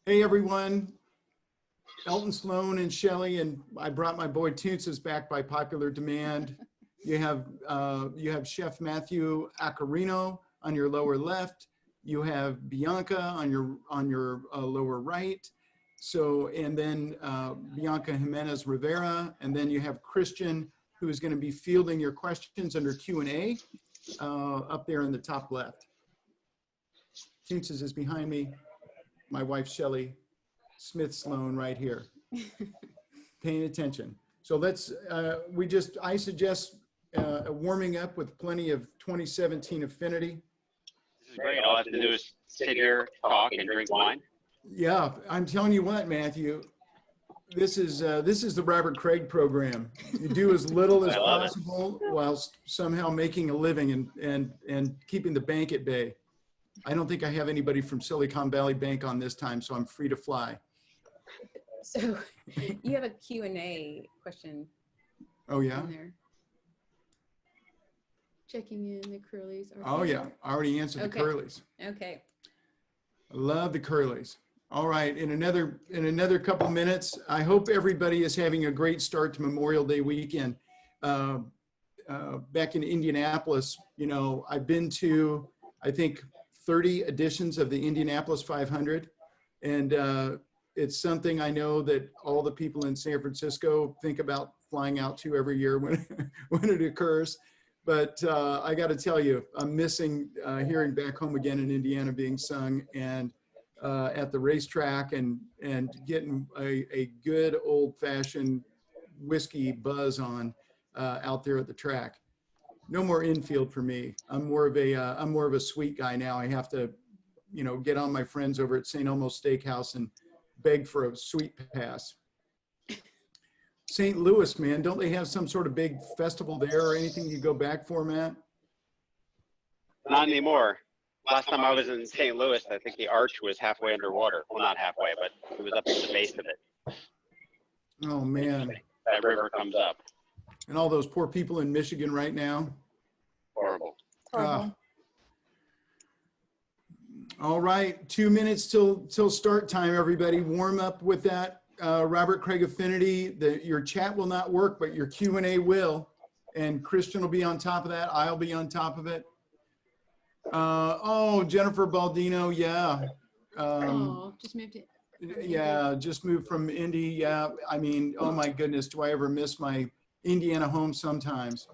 Hey everyone, Elton, Slone, and Shelley, and I brought my boy Toonces back by popular demand. You have Chef Matthew Accarrino on your lower left. You have Bianca on your lower right. So, and then Bianca Jimenez Rivera, and then you have Christian, who is going to be fielding your questions under Q&A up there in the top left. Toonces is behind me. My wife, Shelley Smith Slone, right here, paying attention. So let's, I suggest warming up with plenty of 2017 Affinity. This is great. All I have to do is sit here, talk, and drink wine. Yeah, I'm telling you what, Matthew, this is the Robert Craig program. You do as little as possible whilst somehow making a living and keeping the bank at bay. I don't think I have anybody from Silicon Valley Bank on this time, so I'm free to fly. So you have a Q&A question. Oh, yeah? In there. Checking in the curlies. Oh, yeah. I already answered the curlies. Okay. I love the curlies. All right. In another couple minutes, I hope everybody is having a great start to Memorial Day weekend. Back in Indianapolis, you know, I've been to, I think, 30 editions of the Indianapolis 500. And it's something I know that all the people in San Francisco think about flying out to every year when it occurs. But I got to tell you, I'm missing hearing Back Home Again in Indiana being sung and at the racetrack and getting a good old-fashioned whiskey buzz on out there at the track. No more infield for me. I'm more of a sweet guy now. I have to, you know, get on my friends over at St. Elmo's Steakhouse and beg for a sweet pass. St. Louis, man, don't they have some sort of big festival there or anything you go back for, Matt? Not anymore. Last time I was in St. Louis, I think the arch was halfway underwater. Well, not halfway, but it was up at the base of it. Oh, man. That river comes up. And all those poor people in Michigan right now. Horrible. All right, 2 minutes till start time, everybody. Warm up with that. Robert Craig Affinity, your chat will not work, but your Q&A will. And Christian will be on top of that. I'll be on top of it. Oh, Jennifer Baldino, yeah. Just moved it. Yeah, just moved from Indy. Yeah, I mean, oh my goodness, do I ever miss my Indiana home sometimes.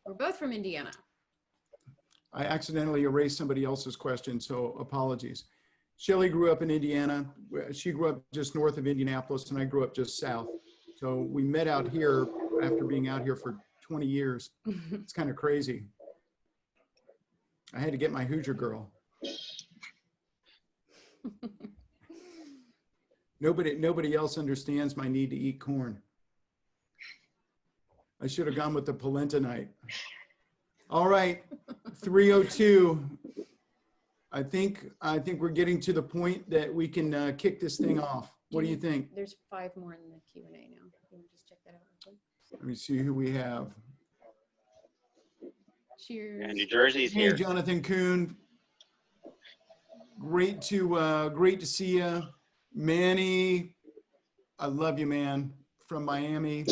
We're both from Indiana. I accidentally erased somebody else's question, so apologies. Shelley grew up in Indiana. She grew up just north of Indianapolis, and I grew up just south. So we met out here after being out here for 20 years. It's kind of crazy. I had to get my Hoosier girl. Nobody else understands my need to eat corn. I should have gone with the polenta night. All right, 3:02. I think we're getting to the point that we can kick this thing off. What do you think? There's 5 more in the Q&A now. You want to just check that out real quick? Let me see who we have. Cheers. And New Jersey's Hey, here. Jonathan Kuhn. Great to see you. Manny, I love you, man, from Miami.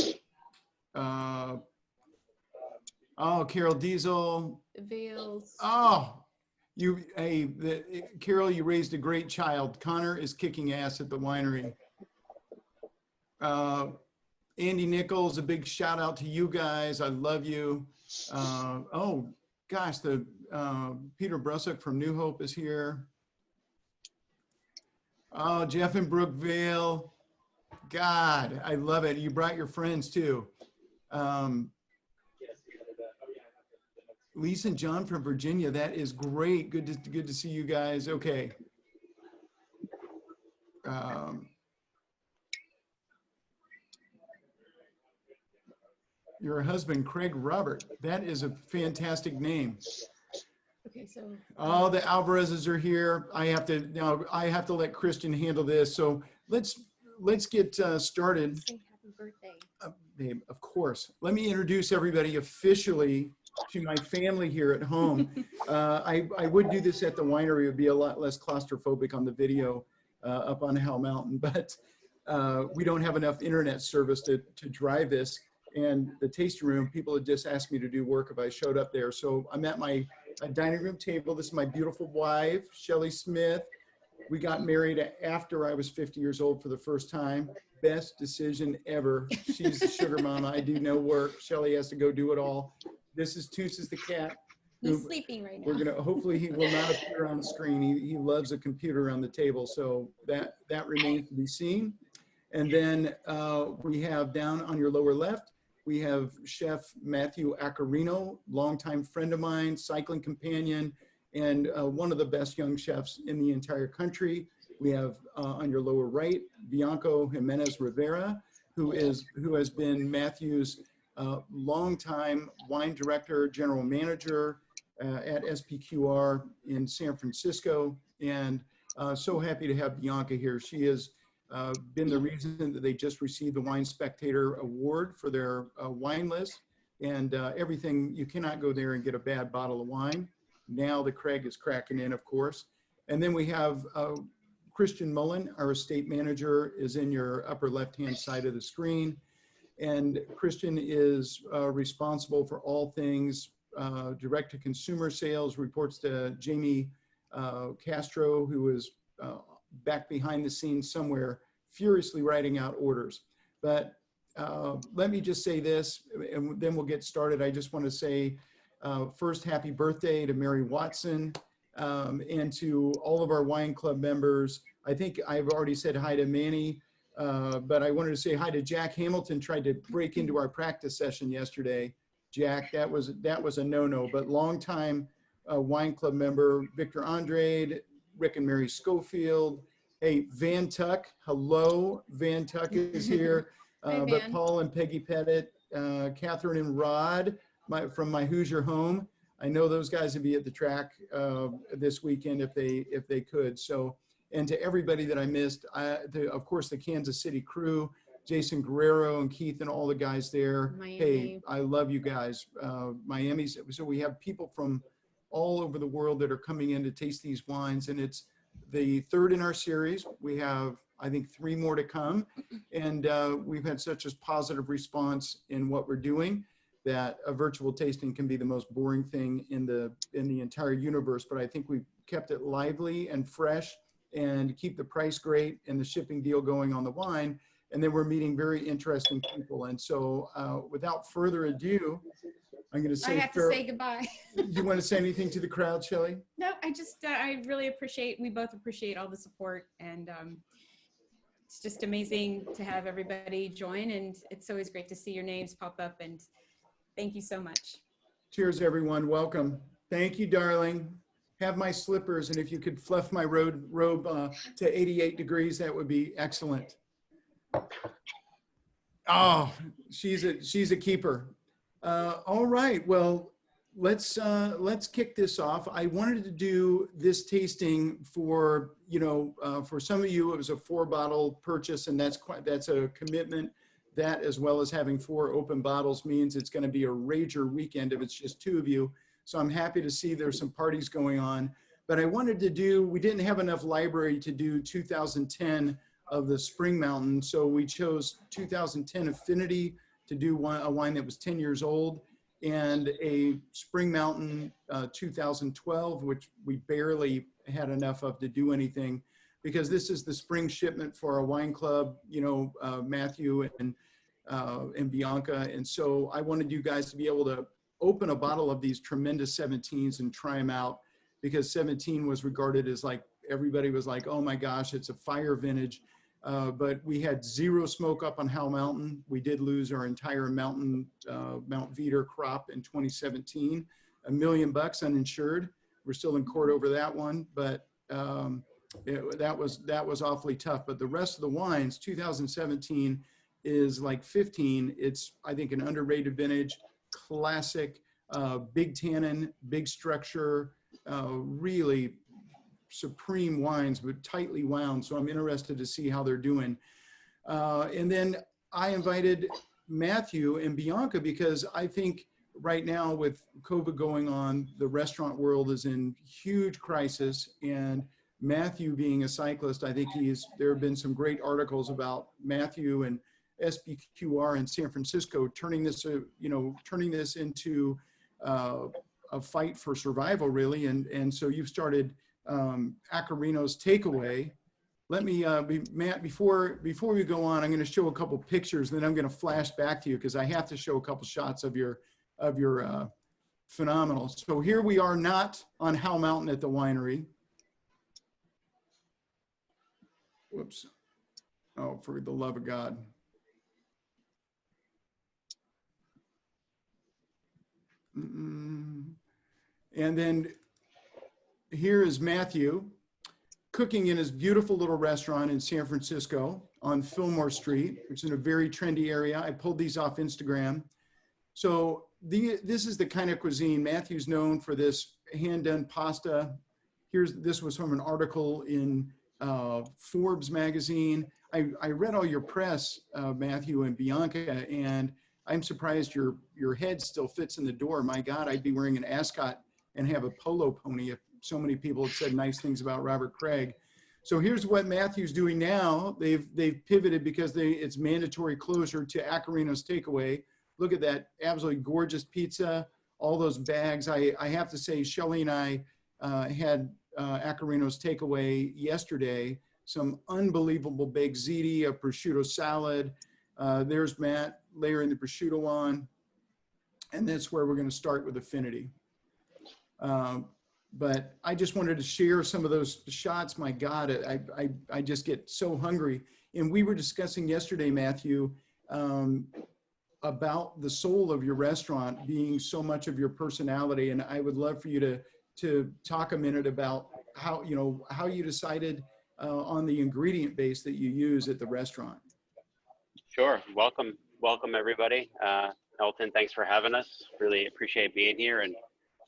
Oh, Carol Diesel. The Vales. Oh, Carol, you raised a great child. Connor is kicking ass at the winery. Andy Nichols, a big shout out to you guys. I love you. Oh gosh, Peter Brussick from New Hope is here. Oh, Jeff and Brookvale. God, I love it. You brought your friends too. Lisa and John from Virginia, that is great. Good to see you guys. Okay. Your husband, Craig Robert. That is a fantastic name. Okay, so. Oh, the Alvarezes are here. I have to let Christian handle this. So let's get started. Say happy birthday. Babe, of course. Let me introduce everybody officially to my family here at home. I would do this at the winery. It would be a lot less claustrophobic on the video up on Hell Mountain, but we don't have enough internet service to drive this. And the tasting room, people had just asked me to do work if I showed up there. So I'm at my dining room table. This is my beautiful wife, Shelly Smith. We got married after I was 50 years old for the first time. Best decision ever. She's the sugar mama. I do no work. Shelly has to go do it all. This is Tooses the cat. He's sleeping right We're now. gonna, hopefully he will not appear on the screen. He loves a computer on the table. So that remains to be seen. And then we have down on your lower left, we have Chef Matthew Accarrino, longtime friend of mine, cycling companion, and one of the best young chefs in the entire country. We have on your lower right, Bianca Jimenez Rivera, who has been Matthew's longtime wine director, general manager at SPQR in San Francisco. And so happy to have Bianca here. She has been the reason that they just received the Wine Spectator Award for their wine list. And everything, you cannot go there and get a bad bottle of wine. Now the Craig is cracking in, of course. And then we have Christian Mullen, our estate manager, is in your upper left-hand side of the screen. And Christian is responsible for all things direct-to-consumer sales, reports to Jamie Castro, who is back behind the scenes somewhere, furiously writing out orders. But let me just say this, and then we'll get started. I just want to say first, happy birthday to Mary Watson and to all of our wine club members. I think I've already said hi to Manny, but I wanted to say hi to Jack Hamilton. Tried to break into our practice session yesterday. Jack, that was a no-no, but longtime wine club member, Victor Andrade, Rick and Mary Schofield. Hey, Van Tuck, hello, Van Tuck is here. Hi, But Van. Paul and Peggy Pettit, Catherine and Rod from my Hoosier home. I know those guys would be at the track this weekend if they could. So, and to everybody that I missed, of course, the Kansas City crew, Jason Guerrero and Keith and all the guys there. Miami. Hey, I love you guys. Miami's, so we have people from all over the world that are coming in to taste these wines, and it's the third in our series. We have, I think, 3 more to come, and we've had such a positive response in what we're doing that a virtual tasting can be the most boring thing in the entire universe. But I think we've kept it lively and fresh, and keep the price great and the shipping deal going on the wine. And then we're meeting very interesting people. And so without further ado, I'm going to say, I have to say goodbye. You want to say anything to the crowd, Shelly? No, I just, I really appreciate, we both appreciate all the support, and it's just amazing to have everybody join, and it's always great to see your names pop up, and thank you so much. Cheers, everyone. Welcome. Thank you, darling. Have my slippers, and if you could fluff my robe to 88 degrees, that would be excellent. Oh, she's a keeper. All right, well, let's kick this off. I wanted to do this tasting for, for some of you, it was a 4-bottle purchase, and that's a commitment. That, as well as having 4 open bottles, means it's going to be a rager weekend if it's just 2 of you. So I'm happy to see there's some parties going on. But I wanted to do, we didn't have enough library to do 2010 of the Spring Mountain, so we chose 2010 Affinity to do a wine that was 10 years old, and a Spring Mountain 2012, which we barely had enough of to do anything, because this is the spring shipment for our wine club, Matthew and Bianca. And so I wanted you guys to be able to open a bottle of these tremendous 17s and try them out, because 17 was regarded as like, everybody was like, oh my gosh, it's a fire vintage. But we had 0 smoke up on Howell Mountain. We did lose our entire Mount Veeder crop in 2017, $1 million uninsured. We're still in court over that one, but that was awfully tough. But the rest of the wines, 2017 is like 15. It's, I think, an underrated vintage, classic, big tannin, big structure, really supreme wines, but tightly wound. So I'm interested to see how they're doing. And then I invited Matthew and Bianca because I think right now with COVID going on, the restaurant world is in huge crisis, and Matthew being a cyclist, I think there have been some great articles about Matthew and SPQR in San Francisco turning this into a fight for survival, really. And so you've started Accarrino's Takeaway. Let me, Matt, before we go on, I'm going to show a couple pictures, and then I'm going to flash back to you because I have to show a couple shots of your phenomenal. So here we are, not on Howe Mountain at the winery. Whoops. Oh, for the love of God. And then here is Matthew cooking in his beautiful little restaurant in San Francisco on Fillmore Street, which is in a very trendy area. I pulled these off Instagram. So this is the kind of cuisine. Matthew's known for this hand-done pasta. This was from an article in Forbes magazine. I read all your press, Matthew and Bianca, and I'm surprised your head still fits in the door. My God, I'd be wearing an ascot and have a polo pony if so many people had said nice things about Robert Craig. So here's what Matthew's doing now. They've pivoted because it's mandatory closure to Accarrino's Takeaway. Look at that absolutely gorgeous pizza, all those bags. I have to say, Shelley and I had Accarrino's Takeaway yesterday. Some unbelievable baked ziti, a prosciutto salad. There's Matt layering the prosciutto on. And that's where we're going to start with Affinity. But I just wanted to share some of those shots. My God, I just get so hungry. And we were discussing yesterday, Matthew, about the soul of your restaurant being so much of your personality. And I would love for you to talk a minute about how you decided on the ingredient base that you use at the restaurant. Sure. Welcome everybody. Elton, thanks for having us. Really appreciate being here. And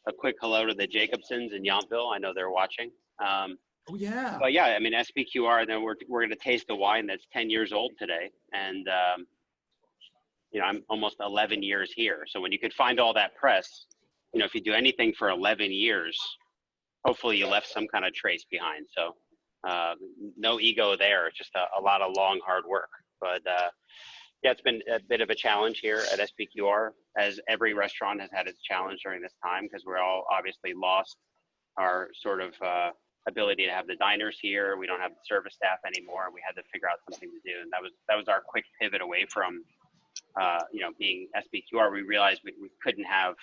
a quick hello to the Jacobsons in Yountville. I know they're watching. Oh yeah. But yeah, I mean, SPQR, then we're going to taste a wine that's 10 years old today. And, I'm almost 11 years here. So when you could find all that press, if you do anything for 11 years, hopefully you left some kind of trace behind. So no ego there, just a lot of long, hard work. But yeah, it's been a bit of a challenge here at SPQR, as every restaurant has had its challenge during this time, because we're all obviously lost our sort of ability to have the diners here. We don't have the service staff anymore. We had to figure out something to do. And that was our quick pivot away from, being SPQR. We realized we couldn't have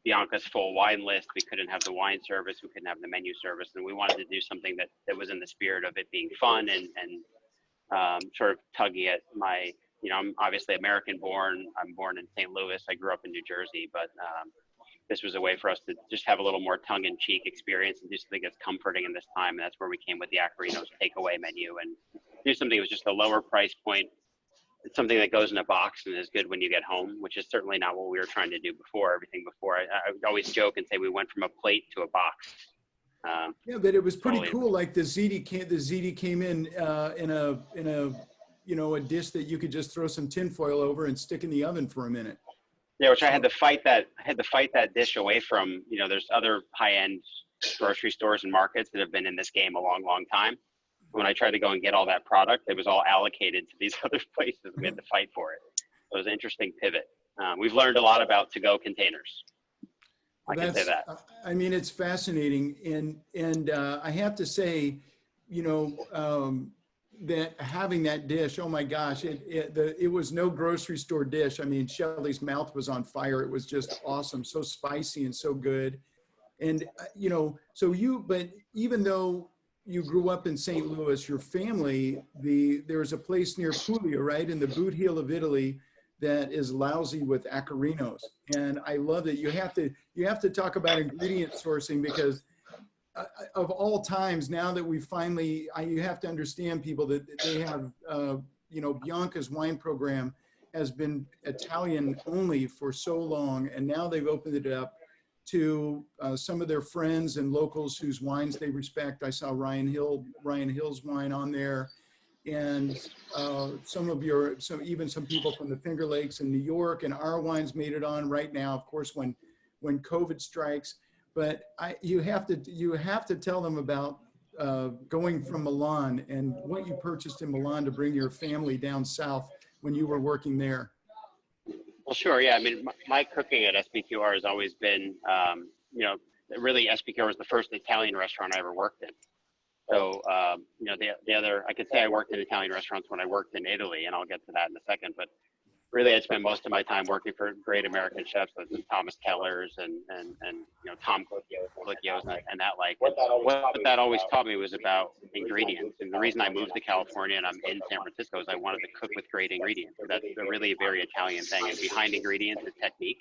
Bianca's full wine list. We couldn't have the wine service. We couldn't have the menu service. And we wanted to do something that was in the spirit of it being fun and sort of tugging at my, I'm obviously American born. I'm born in St. Louis. I grew up in New Jersey, but this was a way for us to just have a little more tongue-in-cheek experience and do something that's comforting in this time. And that's where we came with the Accarrino's Takeaway menu, and do something that was just a lower price point. It's something that goes in a box and is good when you get home, which is certainly not what we were trying to do before. Everything before, I would always joke and say we went from a plate to a box. Yeah, but it was pretty cool. Like the ziti came in a dish that you could just throw some tinfoil over and stick in the oven for a minute. Yeah, which I had to fight that dish away from. There's other high-end grocery stores and markets that have been in this game a long, long time. When I tried to go and get all that product, it was all allocated to these other places. We had to fight for it. It was an interesting pivot. We've learned a lot about to-go containers. I can say that. I mean, it's fascinating. And I have to say, that having that dish, oh my gosh, it was no grocery store dish. I mean, Shelley's mouth was on fire. It was just awesome. So spicy and so good. And, but even though you grew up in St. Louis, your family, there's a place near Puglia, right, in the boot heel of Italy, that is lousy with Accarrinos. And I love that you have to talk about ingredient sourcing, because of all times, now that we finally, you have to understand, people, that they have, Bianca's wine program has been Italian only for so long. And now they've opened it up to some of their friends and locals whose wines they respect. I saw Ryan Hill's wine on there. and even some people from the Finger Lakes in New York, and our wines made it on right now, of course, when COVID strikes. But you have to tell them about going from Milan and what you purchased in Milan to bring your family down south when you were working there. Well, sure. Yeah. I mean, my cooking at SPQR has always been, really SPQR was the first Italian restaurant I ever worked in. So, the other, I could say I worked in Italian restaurants when I worked in Italy, and I'll get to that in a second, but really I spent most of my time working for great American chefs like Thomas Keller's and Tom Colicchio's and that like. What that always taught me was about ingredients. And the reason I moved to California and I'm in San Francisco is I wanted to cook with great ingredients. That's really a very Italian thing. And behind ingredients is technique.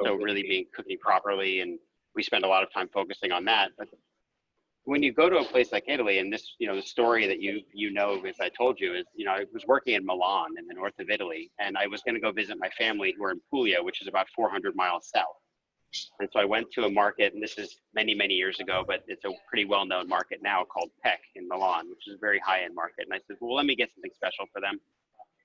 So really cooking properly. And we spend a lot of time focusing on that. But when you go to a place like Italy, and this, the story that as I told you, is, I was working in Milan in the north of Italy, and I was going to go visit my family who are in Puglia, which is about 400 miles south. And so I went to a market, and this is many, many years ago, but it's a pretty well-known market now called Peck in Milan, which is a very high-end market. And I said, well, let me get something special for them.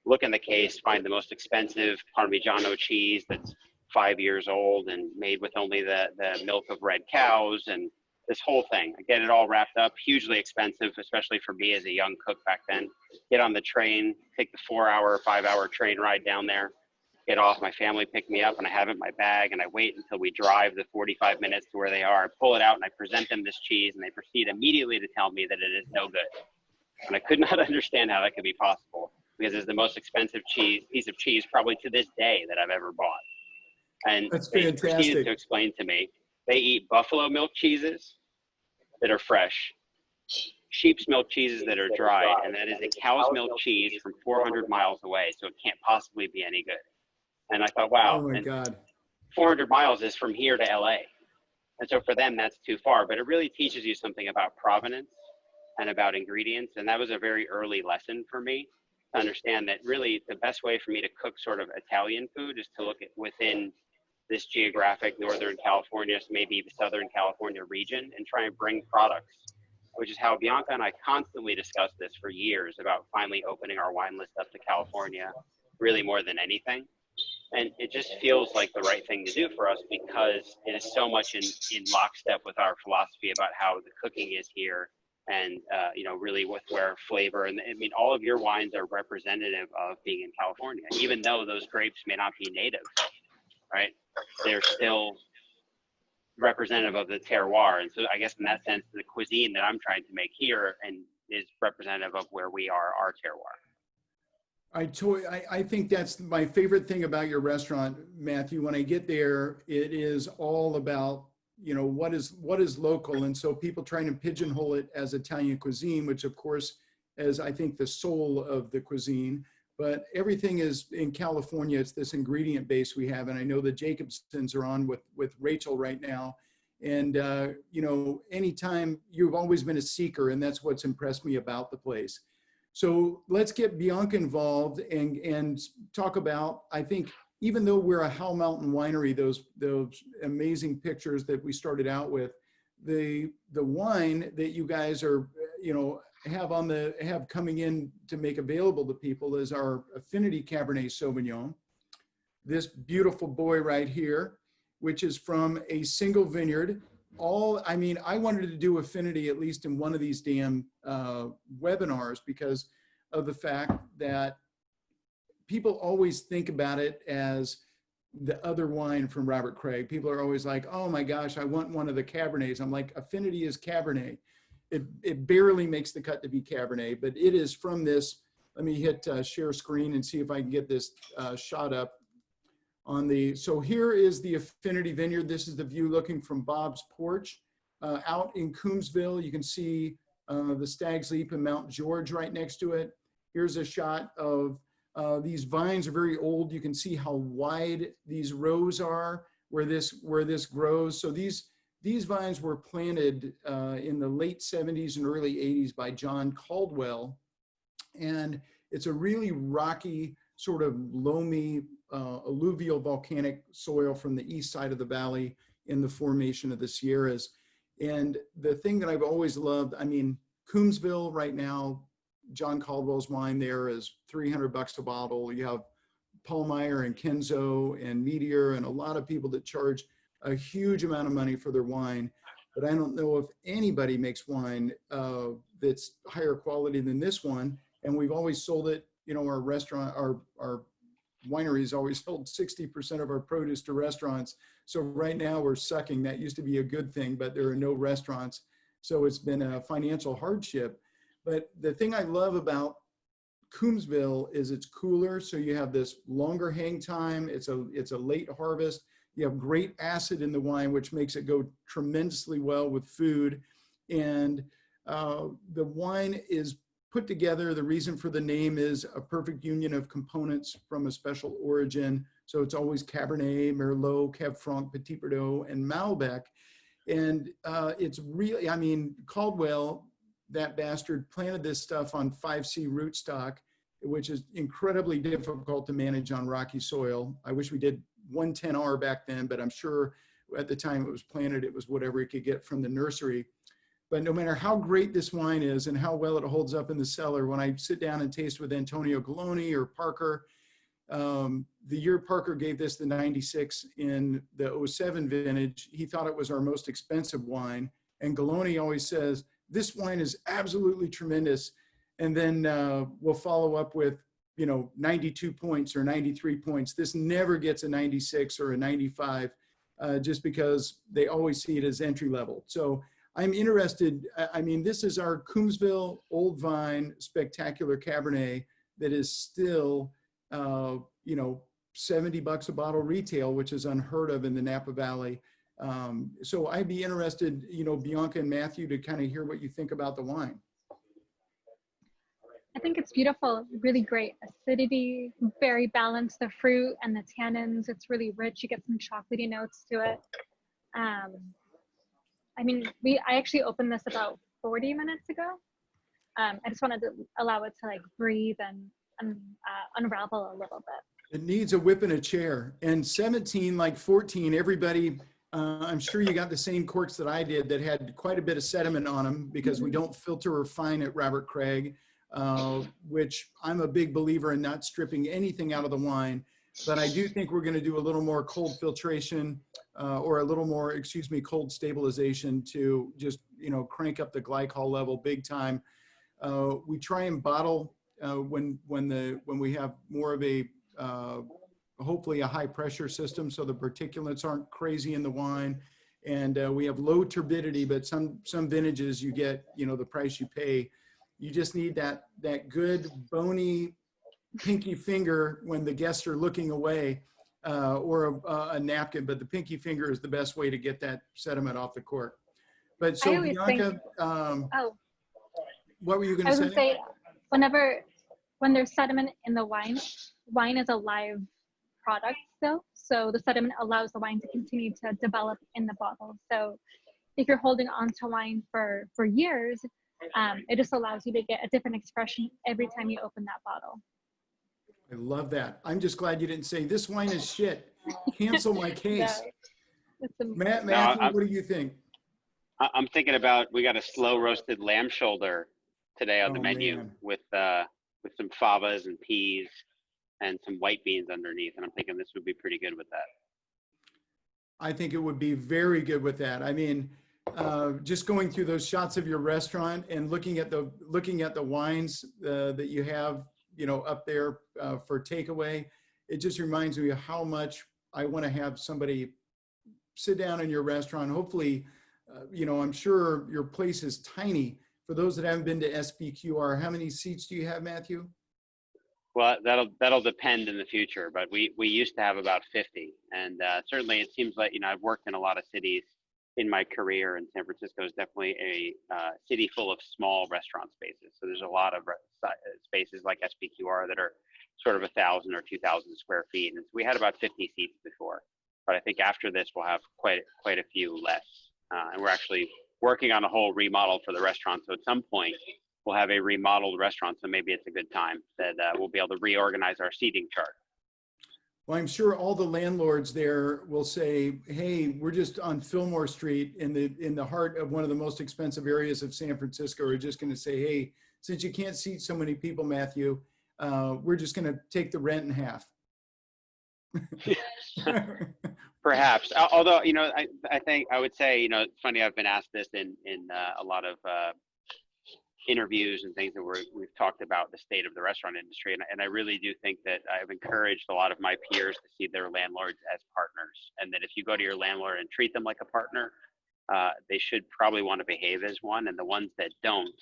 Look in the case, find the most expensive Parmigiano cheese that's 5 years old and made with only the milk of red cows, and this whole thing. I get it all wrapped up, hugely expensive, especially for me as a young cook back then. Get on the train, take the 4-hour, 5-hour train ride down there, get off, my family pick me up, and I have it in my bag, and I wait until we drive the 45 minutes to where they are. I pull it out and I present them this cheese, and they proceed immediately to tell me that it is no good. And I could not understand how that could be possible, because it's the most expensive piece of cheese probably to this day that I've ever bought. And That's they fantastic. proceeded to explain to me, they eat buffalo milk cheeses that are fresh, sheep's milk cheeses that are dried, and that is a cow's milk cheese from 400 miles away, so it can't possibly be any good. And I thought, wow, Oh my God. 400 miles is from here to LA. And so for them, that's too far, but it really teaches you something about provenance and about ingredients. And that was a very early lesson for me to understand that really the best way for me to cook sort of Italian food is to look at within this geographic Northern California, maybe the Southern California region, and try and bring products, which is how Bianca and I constantly discussed this for years about finally opening our wine list up to California, really more than anything. And it just feels like the right thing to do for us because it is so much in lockstep with our philosophy about how the cooking is here and, really with where flavor, and I mean, all of your wines are representative of being in California, even though those grapes may not be native, right? They're still representative of the terroir. And so I guess in that sense, the cuisine that I'm trying to make here and is representative of where we are, our terroir. I think that's my favorite thing about your restaurant, Matthew. When I get there, it is all about, what is local. And so people trying to pigeonhole it as Italian cuisine, which of course is, I think, the soul of the cuisine. But everything is in California. It's this ingredient base we have. And I know the Jacobsons are on with Rachel right now. And, anytime, you've always been a seeker, and that's what's impressed me about the place. So let's get Bianca involved and talk about, I think, even though we're a Howell Mountain winery, those amazing pictures that we started out with, the wine that you guys are, have coming in to make available to people is our Affinity Cabernet Sauvignon. This beautiful boy right here, which is from a single vineyard. I wanted to do Affinity at least in one of these damn webinars because of the fact that people always think about it as the other wine from Robert Craig. People are always like, oh my gosh, I want one of the Cabernets. I'm like, Affinity is Cabernet. It barely makes the cut to be Cabernet, but it is from this. Let me hit share screen and see if I can get this shot up. So here is the Affinity Vineyard. This is the view looking from Bob's porch. Out in Coombsville, you can see the Stag's Leap and Mount George right next to it. Here's a shot of these vines are very old. You can see how wide these rows are where this grows. So these vines were planted in the late 70s and early 80s by John Caldwell. And it's a really rocky, sort of loamy, alluvial volcanic soil from the east side of the valley in the formation of the Sierras. And the thing that I've always loved, Coombsville right now, John Caldwell's wine there is $300 a bottle. You have Paul Meyer and Kenzo and Meteor and a lot of people that charge a huge amount of money for their wine. But I don't know if anybody makes wine that's higher quality than this one. And we've always sold it, you know, our restaurant, our wineries always sold 60% of our produce to restaurants. So right now we're sucking. That used to be a good thing, but there are no restaurants. So it's been a financial hardship. But the thing I love about Coombsville is it's cooler. So you have this longer hang time. It's a late harvest. You have great acid in the wine, which makes it go tremendously well with food. And the wine is put together. The reason for the name is a perfect union of components from a special origin. So it's always Cabernet, Merlot, Cab Franc, Petit Verdot, and Malbec. And it's really, I mean, Caldwell, that bastard, planted this stuff on 5C rootstock, which is incredibly difficult to manage on rocky soil. I wish we did 110R back then, but I'm sure at the time it was planted, it was whatever it could get from the nursery. But no matter how great this wine is and how well it holds up in the cellar, when I sit down and taste with Antonio Galoni or Parker, the year Parker gave this the 96 in the 07 vintage, he thought it was our most expensive wine. And Galoni always says, this wine is absolutely tremendous. And then we'll follow up with, you know, 92 points or 93 points. This never gets a 96 or a 95 just because they always see it as entry level. So I'm interested. I mean, this is our Coombsville Old Vine Spectacular Cabernet that is still, you know, $70 a bottle retail, which is unheard of in the Napa Valley. So I'd be interested, you know, Bianca and Matthew, to kind of hear what you think about the wine. I think it's beautiful, really great acidity, very balanced, the fruit and the tannins. It's really rich. You get some chocolatey notes to it. I mean, I actually opened this about 40 minutes ago. I just wanted to allow it to like breathe and unravel a little bit. It needs a whip and a chair. And 17, like 14, everybody, I'm sure you got the same corks that I did that had quite a bit of sediment on them because we don't filter or fine at Robert Craig, which I'm a big believer in not stripping anything out of the wine. But I do think we're going to do a little more cold filtration or a little more, cold stabilization to just, you know, crank up the glycol level big time. We try and bottle when we have more of a hopefully a high pressure system, so the particulates aren't crazy in the wine, and we have low turbidity. But some vintages you get, you know, the price you pay. You just need that good bony pinky finger when the guests are looking away, or a napkin. But the pinky finger is the best way to get that sediment off the cork. But so Bianca, what were you going to say? I was going to say, when there's sediment in the wine is a live product still. So the sediment allows the wine to continue to develop in the bottle. So if you're holding on to wine for years, it just allows you to get a different expression every time you open that bottle. I love that. I'm just glad you didn't say this wine is shit. Cancel my case. Matthew, what do you think? I'm thinking about, we got a slow roasted lamb shoulder today on the menu with some favas and peas and some white beans underneath. And I'm thinking this would be pretty good with that. I think it would be very good with that. I mean, just going through those shots of your restaurant and looking at the wines that you have, you know, up there for takeaway, it just reminds me of how much I want to have somebody sit down in your restaurant. Hopefully, you know, I'm sure your place is tiny. For those that haven't been to SPQR, how many seats do you have, Matthew? Well, that'll depend in the future, but we used to have about 50, and certainly it seems like, you know, I've worked in a lot of cities in my career, and San Francisco is definitely a city full of small restaurant spaces. So there's a lot of spaces like SPQR that are sort of 1,000 or 2,000 square feet, and so we had about 50 seats before, but I think after this we'll have quite a few less, and we're actually working on a whole remodel for the restaurant. So at some point we'll have a remodeled restaurant, so maybe it's a good time that we'll be able to reorganize our seating chart. Well, I'm sure all the landlords there will say, hey, we're just on Fillmore Street in the heart of one of the most expensive areas of San Francisco. We're just going to say, hey, since you can't seat so many people, Matthew, we're just going to take the rent in half. Perhaps. Although, I think I would say, it's funny, I've been asked this in a lot of interviews and things that we've talked about the state of the restaurant industry. And I really do think that I've encouraged a lot of my peers to see their landlords as partners. And that if you go to your landlord and treat them like a partner, they should probably want to behave as one. And the ones that don't,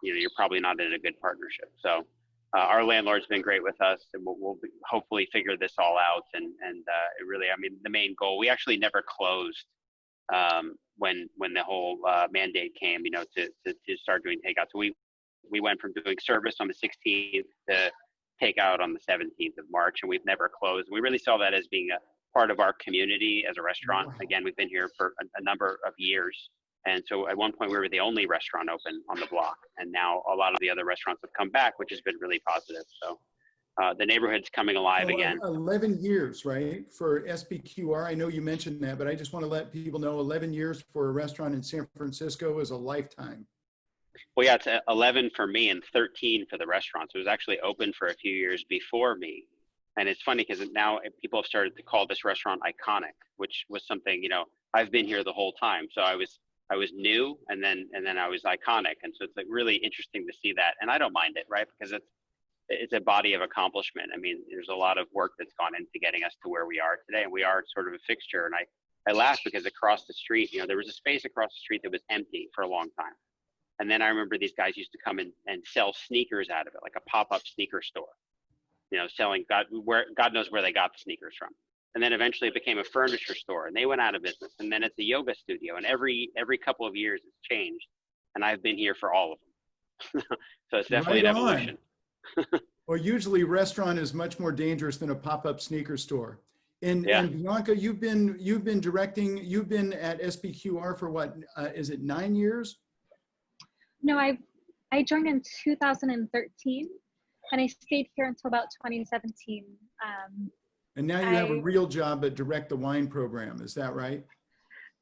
you're probably not in a good partnership. So our landlord's been great with us, and we'll hopefully figure this all out. And it really, the main goal, we actually never closed when the whole mandate came, to start doing takeout. So we went from doing service on the 16th to takeout on the 17th of March, and we've never closed. We really saw that as being a part of our community as a restaurant. Again, we've been here for a number of years. And so at one point we were the only restaurant open on the block. And now a lot of the other restaurants have come back, which has been really positive. So the neighborhood's coming alive again. 11 years, right? For SPQR. I know you mentioned that, but I just want to let people know 11 years for a restaurant in San Francisco is a lifetime. Well, yeah, it's 11 for me and 13 for the restaurants. It was actually open for a few years before me. And it's funny because now people have started to call this restaurant iconic, which was something, I've been here the whole time. So I was new, and then I was iconic. And so it's like really interesting to see that. And I don't mind it, right? Because it's a body of accomplishment. There's a lot of work that's gone into getting us to where we are today. And we are sort of a fixture. And I laugh because across the street, there was a space across the street that was empty for a long time. And then I remember these guys used to come in and sell sneakers out of it, like a pop-up sneaker store, selling God knows where they got the sneakers from. And then eventually it became a furniture store, and they went out of business. And then it's a yoga studio, and every couple of years it's changed. And I've been here for all of them. So it's definitely an evolution. Well, usually restaurant is much more dangerous than a pop-up sneaker store. And Bianca, you've been directing, you've been at SPQR for what, is it 9 years? No, I joined in 2013, and I stayed here until about 2017. And now you have a real job at Direct the Wine program, is that right?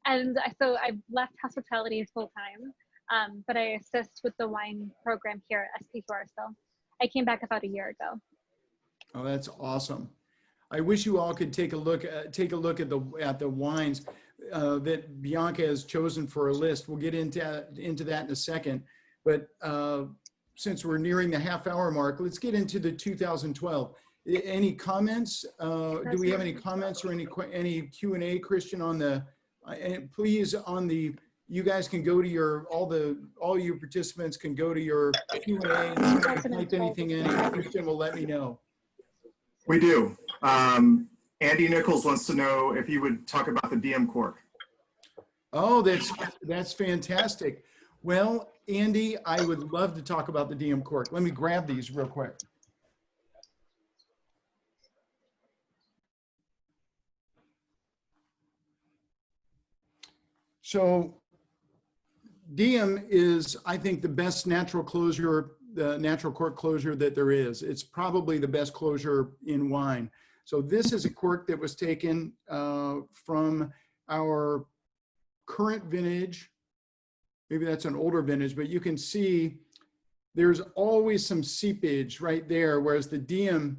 And so I've left hospitality full time, but I assist with the wine program here at SPQR still. I came back about a year ago. Oh, that's awesome. I wish you all could take a look at the wines that Bianca has chosen for a list. We'll get into that in a second. But since we're nearing the half-hour mark, let's get into the 2012. Any comments? Do we have any comments or any Q&A, Christian, on the? And please, on the, you guys can go to your all you participants can go to your Q&A and type anything in. And Christian will let me know. We do. Andy Nichols wants to know if you would talk about the DM cork. Oh, that's fantastic. Well, Andy, I would love to talk about the DM cork. Let me grab these real quick. So DM is, I think, the best natural closure, the natural cork closure that there is. It's probably the best closure in wine. So this is a cork that was taken from our current vintage. Maybe that's an older vintage, but you can see there's always some seepage right there, whereas the DM,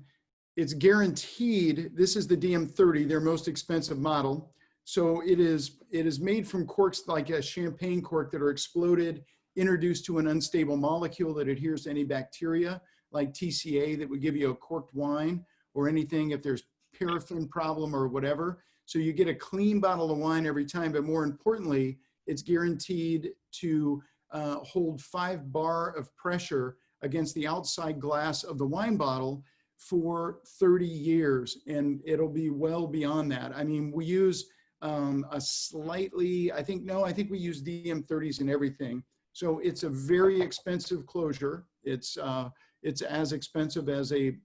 it's guaranteed. This is the DM30, their most expensive model. So it is made from corks like a champagne cork that are exploded, introduced to an unstable molecule that adheres to any bacteria, like TCA that would give you a corked wine, or anything if there's paraffin problem or whatever. So you get a clean bottle of wine every time, but more importantly, it's guaranteed to hold 5 bar of pressure against the outside glass of the wine bottle for 30 years, and it'll be well beyond that. We use a slightly, I think we use DM30s in everything. So it's a very expensive closure. It's as expensive as a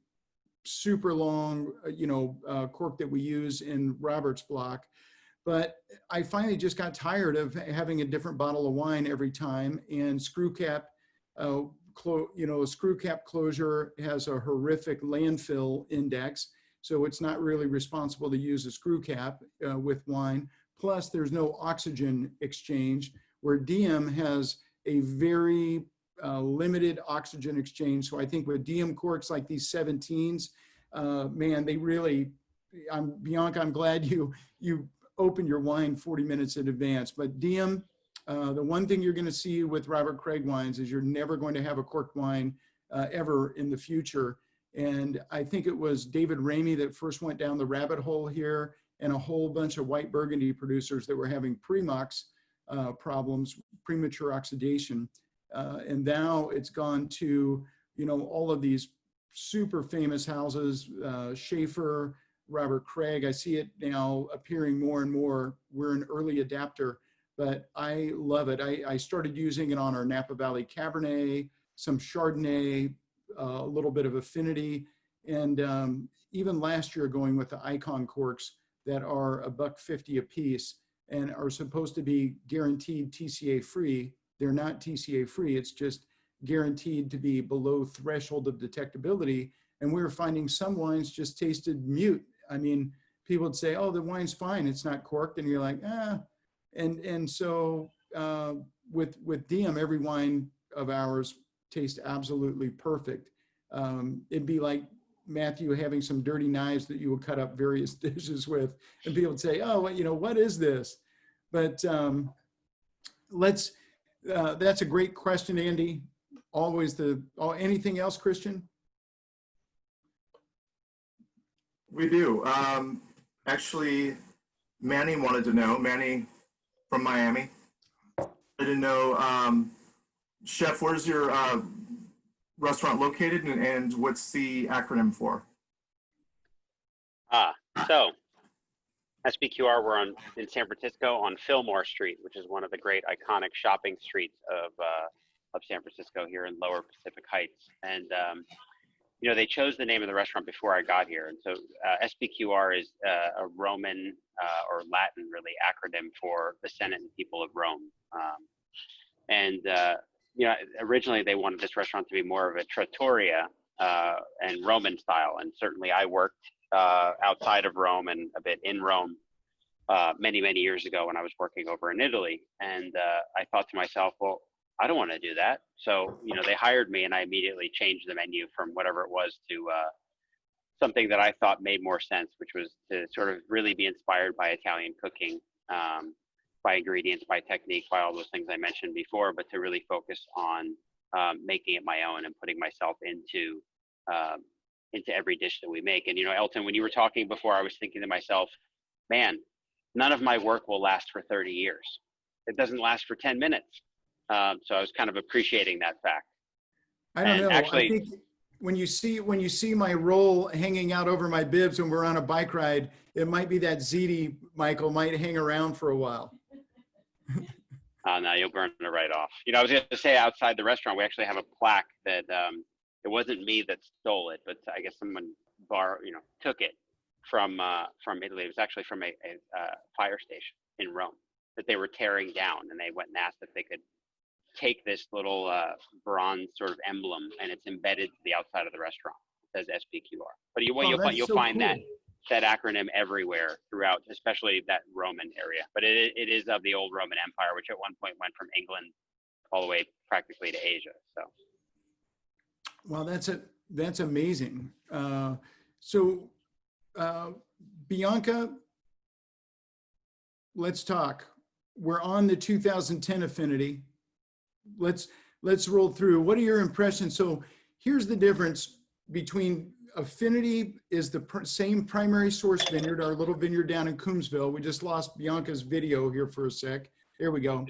super long, cork that we use in Robert's block. But I finally just got tired of having a different bottle of wine every time. And screw cap, a screw cap closure has a horrific landfill index. So it's not really responsible to use a screw cap with wine. Plus there's no oxygen exchange, where DM has a very limited oxygen exchange. So I think with Diem corks like these 17s, man, they really, Bianca, I'm glad you opened your wine 40 minutes in advance. But Diem, the one thing you're going to see with Robert Craig wines is you're never going to have a corked wine ever in the future. And I think it was David Ramey that first went down the rabbit hole here, and a whole bunch of white Burgundy producers that were having pre-mox problems, premature oxidation. And now it's gone to, all of these super famous houses, Schaefer, Robert Craig. I see it now appearing more and more. We're an early adapter, but I love it. I started using it on our Napa Valley Cabernet, some Chardonnay, a little bit of Affinity, and even last year going with the Icon corks that are $1.50 a piece and are supposed to be guaranteed TCA free. They're not TCA free. It's just guaranteed to be below threshold of detectability. And we were finding some wines just tasted mute. I mean, people would say, "Oh, the wine's fine. It's not corked." And you're like, "Ah." And so with Diem, every wine of ours tastes absolutely perfect. It'd be like Matthew having some dirty knives that you would cut up various dishes with, and people would say, "Oh, what is this?" But that's a great question, Andy. Always anything else, Christian? We do. Actually, Manny wanted to know, Manny from Miami, wanted to know, Chef, where's your restaurant located, and what's the acronym for? So SPQR, we're in San Francisco on Fillmore Street, which is one of the great iconic shopping streets of San Francisco here in Lower Pacific Heights. And they chose the name of the restaurant before I got here. And so SPQR is a Roman or Latin, really, acronym for the Senate and People of Rome. Originally they wanted this restaurant to be more of a trattoria and Roman style. And certainly I worked outside of Rome and a bit in Rome many, many years ago when I was working over in Italy. And I thought to myself, well, I don't want to do that. So, they hired me, and I immediately changed the menu from whatever it was to something that I thought made more sense, which was to sort of really be inspired by Italian cooking, by ingredients, by technique, by all those things I mentioned before, but to really focus on making it my own and putting myself into every dish that we make. And, Elton, when you were talking before, I was thinking to myself, man, none of my work will last for 30 years. It doesn't last for 10 minutes. So I was kind of appreciating that fact. I don't know. Actually, I think when you see my roll hanging out over my bibs when we're on a bike ride, it might be that ziti, Michael, might hang around for a while. No, you'll burn it right off. I was going to say outside the restaurant, we actually have a plaque that it wasn't me that stole it, but I guess someone took it from Italy. It was actually from a fire station in Rome that they were tearing down, and they went and asked if they could take this little bronze sort of emblem, and it's embedded to the outside of the restaurant. It says SPQR. But you'll find cool. that acronym everywhere throughout, especially that Roman area. But it is of the old Roman Empire, which at one point went from England all the way practically to Asia. So. Well, that's amazing. Bianca, let's talk. We're on the 2010 Affinity. Let's roll through. What are your impressions? So here's the difference between Affinity is the same primary source vineyard, our little vineyard down in Coombsville. We just lost Bianca's video here for a sec. There we go.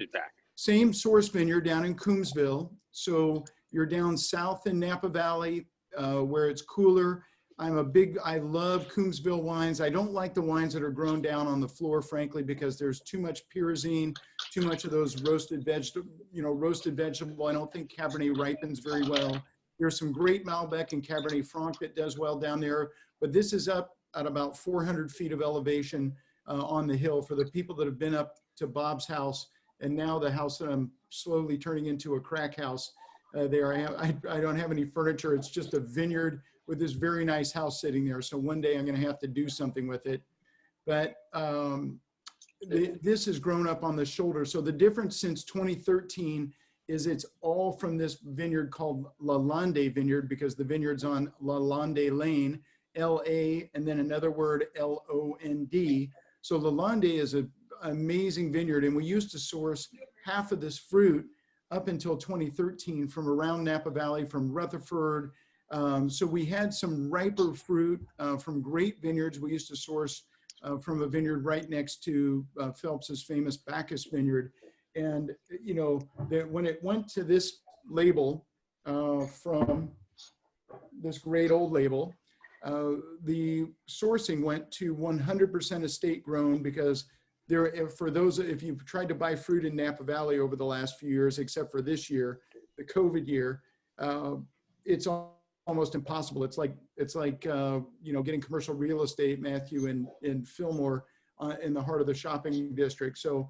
Same source vineyard down in Coombsville. So you're down south in Napa Valley where it's cooler. I love Coombsville wines. I don't like the wines that are grown down on the floor, frankly, because there's too much pyrazine, too much of those roasted vegetable. I don't think Cabernet ripens very well. There's some great Malbec and Cabernet Franc that does well down there, but this is up at about 400 feet of elevation on the hill. For the people that have been up to Bob's house, and now the house that I'm slowly turning into a crack house, there I don't have any furniture. It's just a vineyard with this very nice house sitting there. So one day I'm going to have to do something with it. But this has grown up on the shoulder. So the difference since 2013 is it's all from this vineyard called Lalande Vineyard, because the vineyard's on Lalande Lane, L-A, and then another word, L-O-N-D. So Lalande is an amazing vineyard, and we used to source half of this fruit up until 2013 from around Napa Valley, from Rutherford. So we had some riper fruit from great vineyards. We used to source from a vineyard right next to Phelps's famous Bacchus Vineyard. And, you know, that when it went to this label from this great old label, the sourcing went to 100% estate grown, because there, for those, if you've tried to buy fruit in Napa Valley over the last few years, except for this year, the COVID year, it's almost impossible. It's like you know, getting commercial real estate, Matthew, in Fillmore, in the heart of the shopping district. So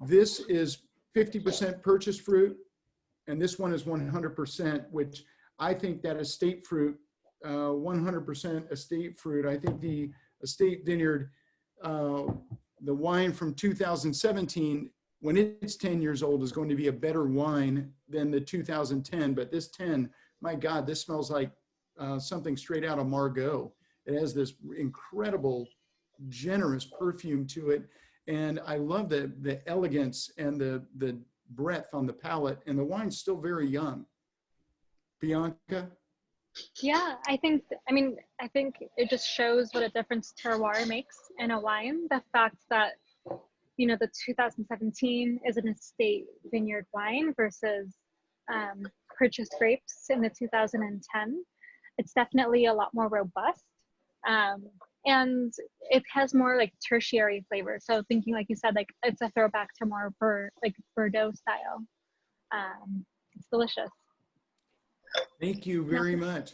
this is 50% purchased fruit, and this one is 100%, which I think that estate fruit, 100% estate fruit, I think the estate vineyard, the wine from 2017, when it's 10 years old, is going to be a better wine than the 2010. But this 10, my God, this smells like something straight out of Margaux. It has this incredible, generous perfume to it. And I love the elegance and the breadth on the palate, and the wine's still very young. Bianca? Yeah, I think it just shows what a difference terroir makes in a wine. The fact that, you know, the 2017 is an estate vineyard wine versus purchased grapes in the 2010. It's definitely a lot more robust. And it has more like tertiary flavor. So thinking, like you said, like it's a throwback to more like Bordeaux style. It's delicious. Thank you very much.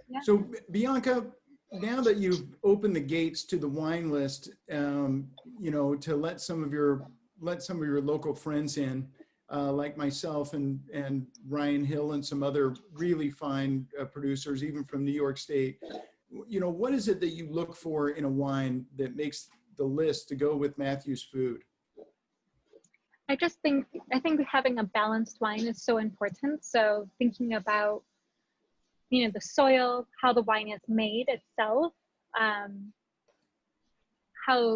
Yeah. So Bianca, now that you've opened the gates to the wine list, you know, to let some of your local friends in, like myself and Ryan Hill and some other really fine producers, even from New York State, you know, what is it that you look for in a wine that makes the list to go with Matthew's food? I think having a balanced wine is so important. So thinking about, you know, the soil, how the wine is made itself, how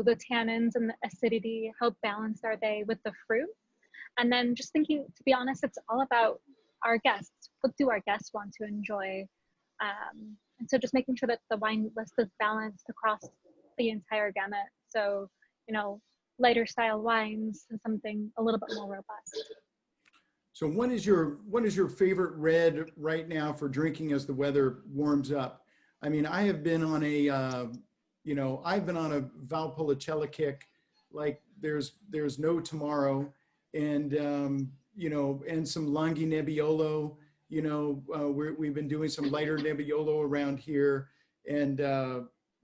the tannins and the acidity, how balanced are they with the fruit? And then just thinking, to be honest, it's all about our guests. What do our guests want to enjoy? And so just making sure that the wine list is balanced across the entire gamut. So, you know, lighter style wines and something a little bit more robust. So what is your favorite red right now for drinking as the weather warms up? I mean, I have been on a, you know, I've been on a Valpolicella kick like there's no tomorrow, and you know, and some Langhi Nebbiolo. You know, we've been doing some lighter Nebbiolo around here, and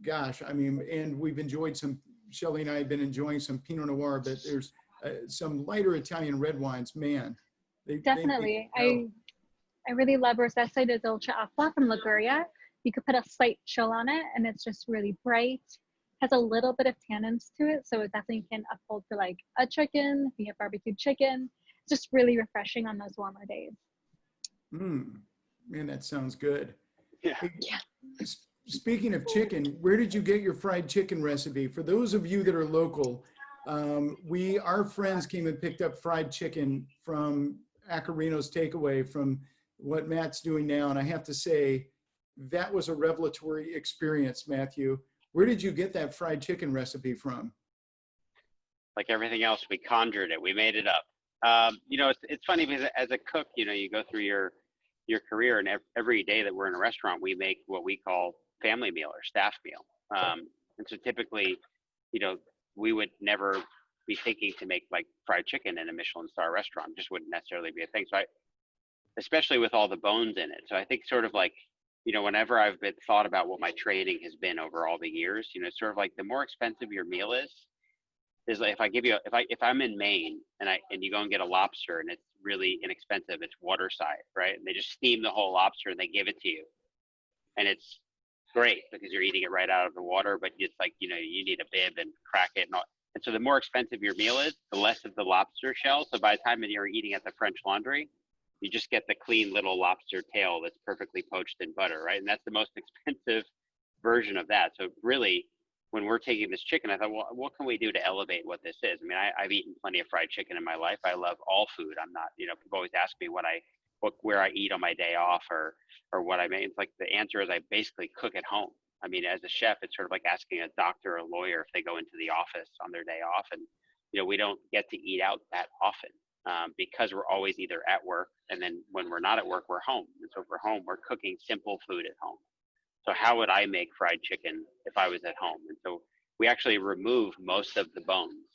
gosh, I mean, and we've enjoyed some. Shelley and I have been enjoying some Pinot Noir, but there's some lighter Italian red wines, man. Definitely. I really love Rosetta di Dolce Acqua from Liguria. You could put a slight chill on it, and it's just really bright. Has a little bit of tannins to it, so it definitely can uphold for like a chicken, if you have barbecued chicken. It's just really refreshing on those warmer days. Man, that sounds good. Yeah. Yeah. Speaking of chicken, where did you get your fried chicken recipe? For those of you that are local, our friends came and picked up fried chicken from Accarrino's Takeaway, from what Matt's doing now. And I have to say, that was a revelatory experience, Matthew. Where did you get that fried chicken recipe from? Like everything else, we conjured it. We made it up. You know, it's funny because as a cook, you know, you go through your career, and every day that we're in a restaurant, we make what we call family meal or staff meal. And so typically, you know, we would never be thinking to make like fried chicken in a Michelin star restaurant. Just wouldn't necessarily be a thing. So especially with all the bones in it. So I think sort of like, you know, whenever I've thought about what my training has been over all the years, you know, sort of like the more expensive your meal is like, if I'm in Maine and you go and get a lobster and it's really inexpensive, it's waterside, right? And they just steam the whole lobster and they give it to you. And it's great because you're eating it right out of the water, but it's like, you know, you need a bib and crack it and all. And so the more expensive your meal is, the less of the lobster shell. So by the time you're eating at the French Laundry, you just get the clean little lobster tail that's perfectly poached in butter, right? And that's the most expensive version of that. So really, when we're taking this chicken, I thought, well, what can we do to elevate what this is? I mean, I've eaten plenty of fried chicken in my life. I love all food. I'm not, people always ask me where I eat on my day off or what I make. It's like the answer is I basically cook at home. I mean, as a chef, it's sort of like asking a doctor or a lawyer if they go into the office on their day off. And, we don't get to eat out that often because we're always either at work. And then when we're not at work, we're home. And so if we're home, we're cooking simple food at home. So how would I make fried chicken if I was at home? And so we actually remove most of the bones,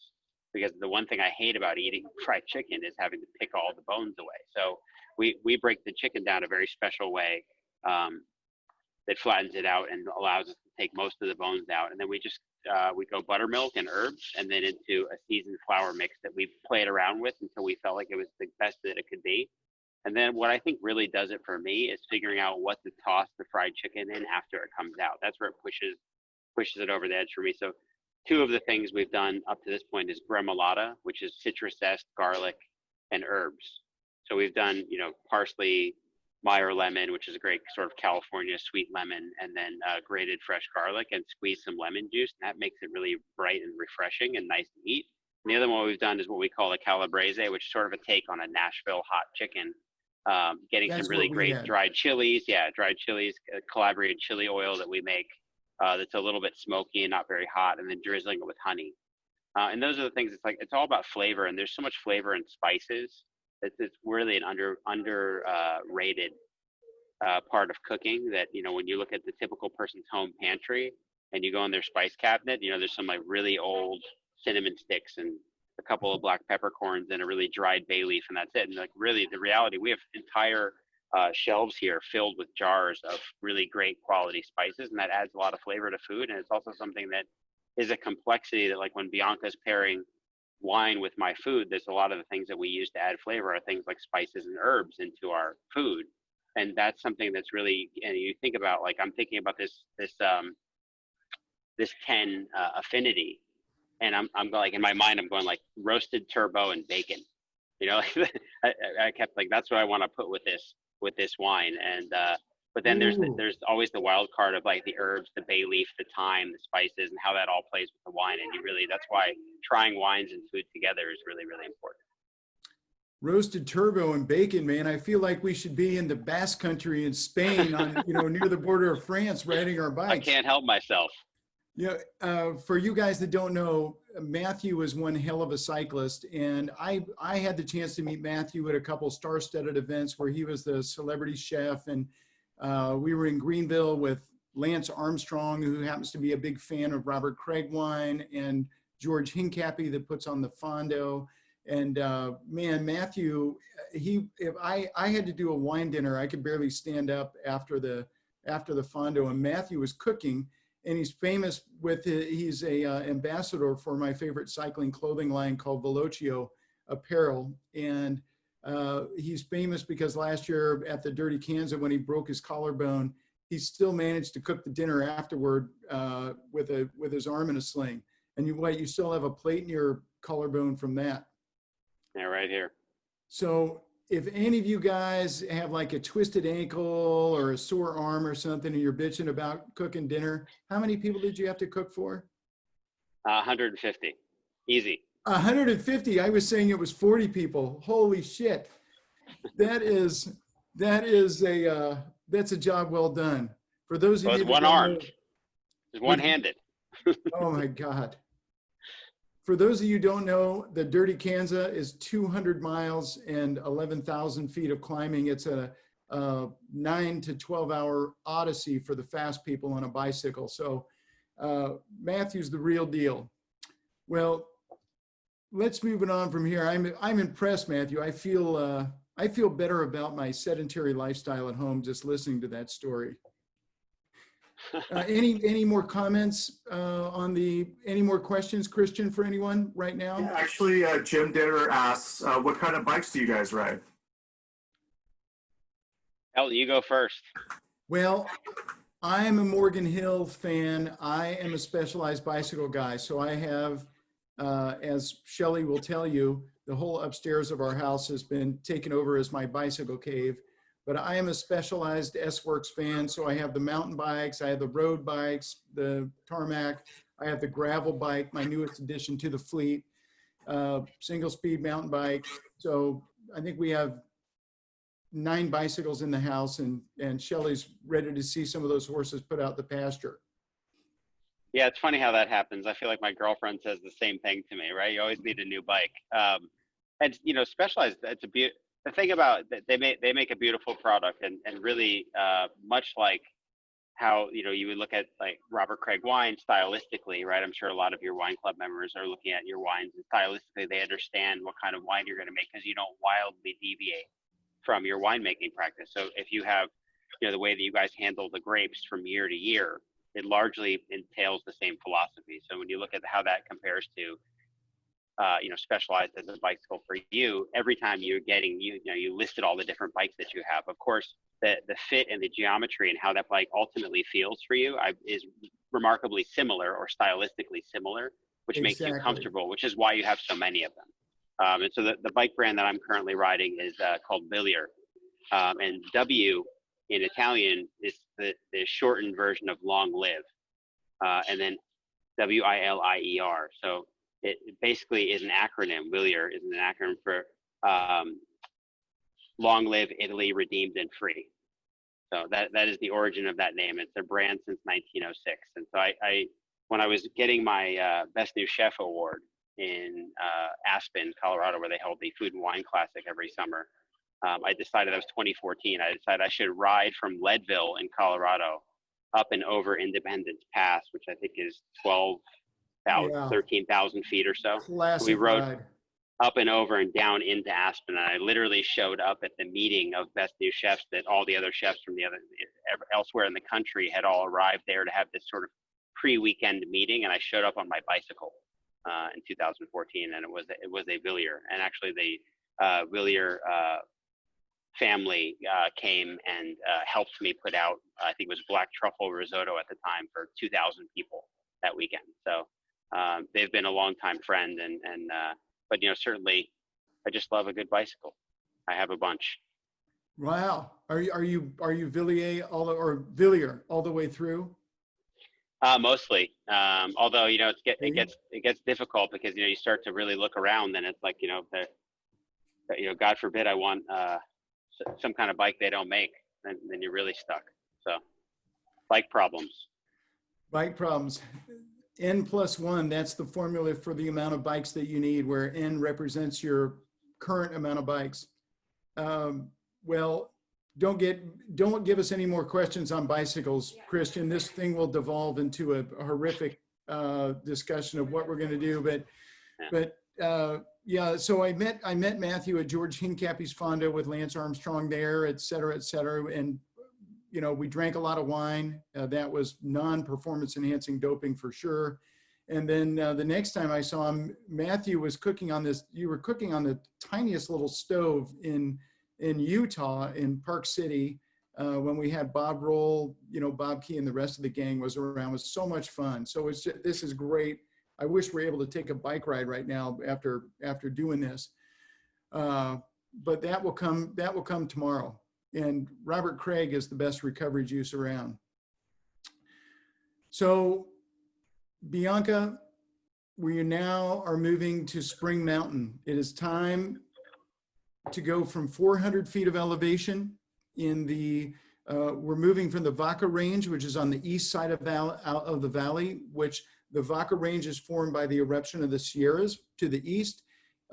because the one thing I hate about eating fried chicken is having to pick all the bones away. So we break the chicken down a very special way that flattens it out and allows us to take most of the bones out. And then we just, we go buttermilk and herbs and then into a seasoned flour mix that we played around with until we felt like it was the best that it could be. And then what I think really does it for me is figuring out what to toss the fried chicken in after it comes out. That's where it pushes it over the edge for me. So two of the things we've done up to this point is gremolata, which is citrus zest, garlic, and herbs. So we've done, parsley, Meyer lemon, which is a great sort of California sweet lemon, and then grated fresh garlic and squeeze some lemon juice. And that makes it really bright and refreshing and nice to eat. And the other one we've done is what we call a calabrese, which is sort of a take on a Nashville hot chicken. Getting some really great dried chilies. Yeah, dried chilies, Calabrian chili oil that we make that's a little bit smoky and not very hot, and then drizzling it with honey. And those are the things, it's all about flavor, and there's so much flavor in spices. It's really an underrated part of cooking that, when you look at the typical person's home pantry and you go in their spice cabinet, there's some like really old cinnamon sticks and a couple of black peppercorns and a really dried bay leaf, and that's it. And like really the reality, we have entire shelves here filled with jars of really great quality spices, and that adds a lot of flavor to food. And it's also something that is a complexity that, like, when Bianca's pairing wine with my food, there's a lot of the things that we use to add flavor are things like spices and herbs into our food. And that's something that's really, and you think about, like, I'm thinking about this 10 affinity, and I'm like, in my mind, I'm going like roasted turbo and bacon, I kept like, that's what I want to put with this wine. And but then there's always the wild card of like the herbs, the bay leaf, the thyme, the spices, and how that all plays with the wine. And that's why trying wines and food together is really, really important. Roasted turbo and bacon, man. I feel like we should be in the Basque Country in Spain on, near the border of France, riding our bikes. I can't help myself. For you guys that don't know, Matthew was one hell of a cyclist, and I had the chance to meet Matthew at a couple star-studded events where he was the celebrity chef, and we were in Greenville with Lance Armstrong, who happens to be a big fan of Robert Craig wine, and George Hincapie that puts on the Fondo. And man, Matthew, if I had to do a wine dinner, I could barely stand up after the Fondo, and Matthew was cooking. And he's famous he's a ambassador for my favorite cycling clothing line called Velocio Apparel. And he's famous because last year at the Dirty Kansas, when he broke his collarbone, he still managed to cook the dinner afterward with his arm in a sling. And you still have a plate in your collarbone from that. Yeah, right here. So if any of you guys have like a twisted ankle or a sore arm or something and you're bitching about cooking dinner, how many people did you have to cook for? 150. Easy. 150. I was saying it was 40 people. Holy shit. That's a job well done. For those of you one armed. It's one-handed. Oh my God. For those of you who don't know, the Dirty Kansas is 200 miles and 11,000 feet of climbing. It's a 9 to 12 hour odyssey for the fast people on a bicycle. So Matthew's the real deal. Well, let's move it on from here. I'm impressed, Matthew. I feel better about my sedentary lifestyle at home just listening to that story. Any more comments any more questions, Christian, for anyone right now? Yeah, actually, Jim Ditter asks, what kind of bikes do you guys ride? Elton, you go first. Well, I'm a Morgan Hill fan. I am a Specialized bicycle guy. So I have As Shelley will tell you, the whole upstairs of our house has been taken over as my bicycle cave. But I am a specialized S-Works fan, so I have the mountain bikes, I have the road bikes, the tarmac, I have the gravel bike, my newest addition to the fleet, single speed mountain bike. So I think we have 9 bicycles in the house, and Shelley's ready to see some of those horses put out the pasture. Yeah, it's funny how that happens. I feel like my girlfriend says the same thing to me, right? You always need a new bike. And you know, Specialized, it's the thing about that they make a beautiful product, and really much like how, you know, you would look at like Robert Craig wine stylistically, right? I'm sure a lot of your wine club members are looking at your wines, and stylistically they understand what kind of wine you're going to make, because you don't wildly deviate from your winemaking practice. So if you have, you know, the way that you guys handle the grapes from year to year, it largely entails the same philosophy. So when you look at how that compares to, you know, Specialized as a bicycle for you, every time you're getting, you know, you listed all the different bikes that you have. Of course, the fit and the geometry and how that bike ultimately feels for you is remarkably similar, or stylistically similar, which makes you comfortable, which is why you have so many of them. And so the bike brand that I'm currently riding is called Villier. And W in Italian is the shortened version of long live. And then WILIER. So it basically is an acronym. Villier is an acronym for long live Italy, redeemed and free. So that is the origin of that name. It's a brand since 1906. And so I when I was getting my Best New Chef award in Aspen, Colorado, where they hold the Food and Wine Classic every summer, I decided, that was 2014, I decided I should ride from Leadville in Colorado up and over Independence Pass, which I think is 13,000 feet or so. Classic we rode ride. Up and over and down into Aspen, and I literally showed up at the meeting of Best New Chefs that all the other chefs from elsewhere in the country had all arrived there to have this sort of pre-weekend meeting, and I showed up on my bicycle in 2014, and it was a Villier, and actually the Villier family came and helped me put out, I think it was black truffle risotto at the time, for 2,000 people that weekend. So they've been a longtime friend, but, you know, certainly I just love a good bicycle. I have a bunch. Wow. Are you Villier Villier all the way through? Mostly. Although, you know, it gets difficult, because, you know, you start to really look around, and it's like, you know, God forbid I want some kind of bike they don't make, then you're really stuck. So bike problems. Bike problems. N+1, that's the formula for the amount of bikes that you need, where N represents your current amount of bikes. Well, don't give us any more questions on bicycles, Christian. This thing will devolve into a horrific discussion of what we're going to do. But yeah, so I met Matthew at George Hincapie's Fonda with Lance Armstrong there, et cetera, and you know, we drank a lot of wine. That was non-performance enhancing doping for sure. And then the next time I saw him, Matthew was cooking on this. You were cooking on the tiniest little stove in Utah, in Park City, when we had Bob Roll, you know, Bob Key and the rest of the gang was around. It was so much fun. So this is great. I wish we were able to take a bike ride right now after doing this. But that will come tomorrow. And Robert Craig is the best recovery juice around. So Bianca, we now are moving to Spring Mountain. It is time to go from 400 feet of elevation in the, we're moving from the Vaca Range, which is on the east side of the valley, which the Vaca Range is formed by the eruption of the Sierras to the east,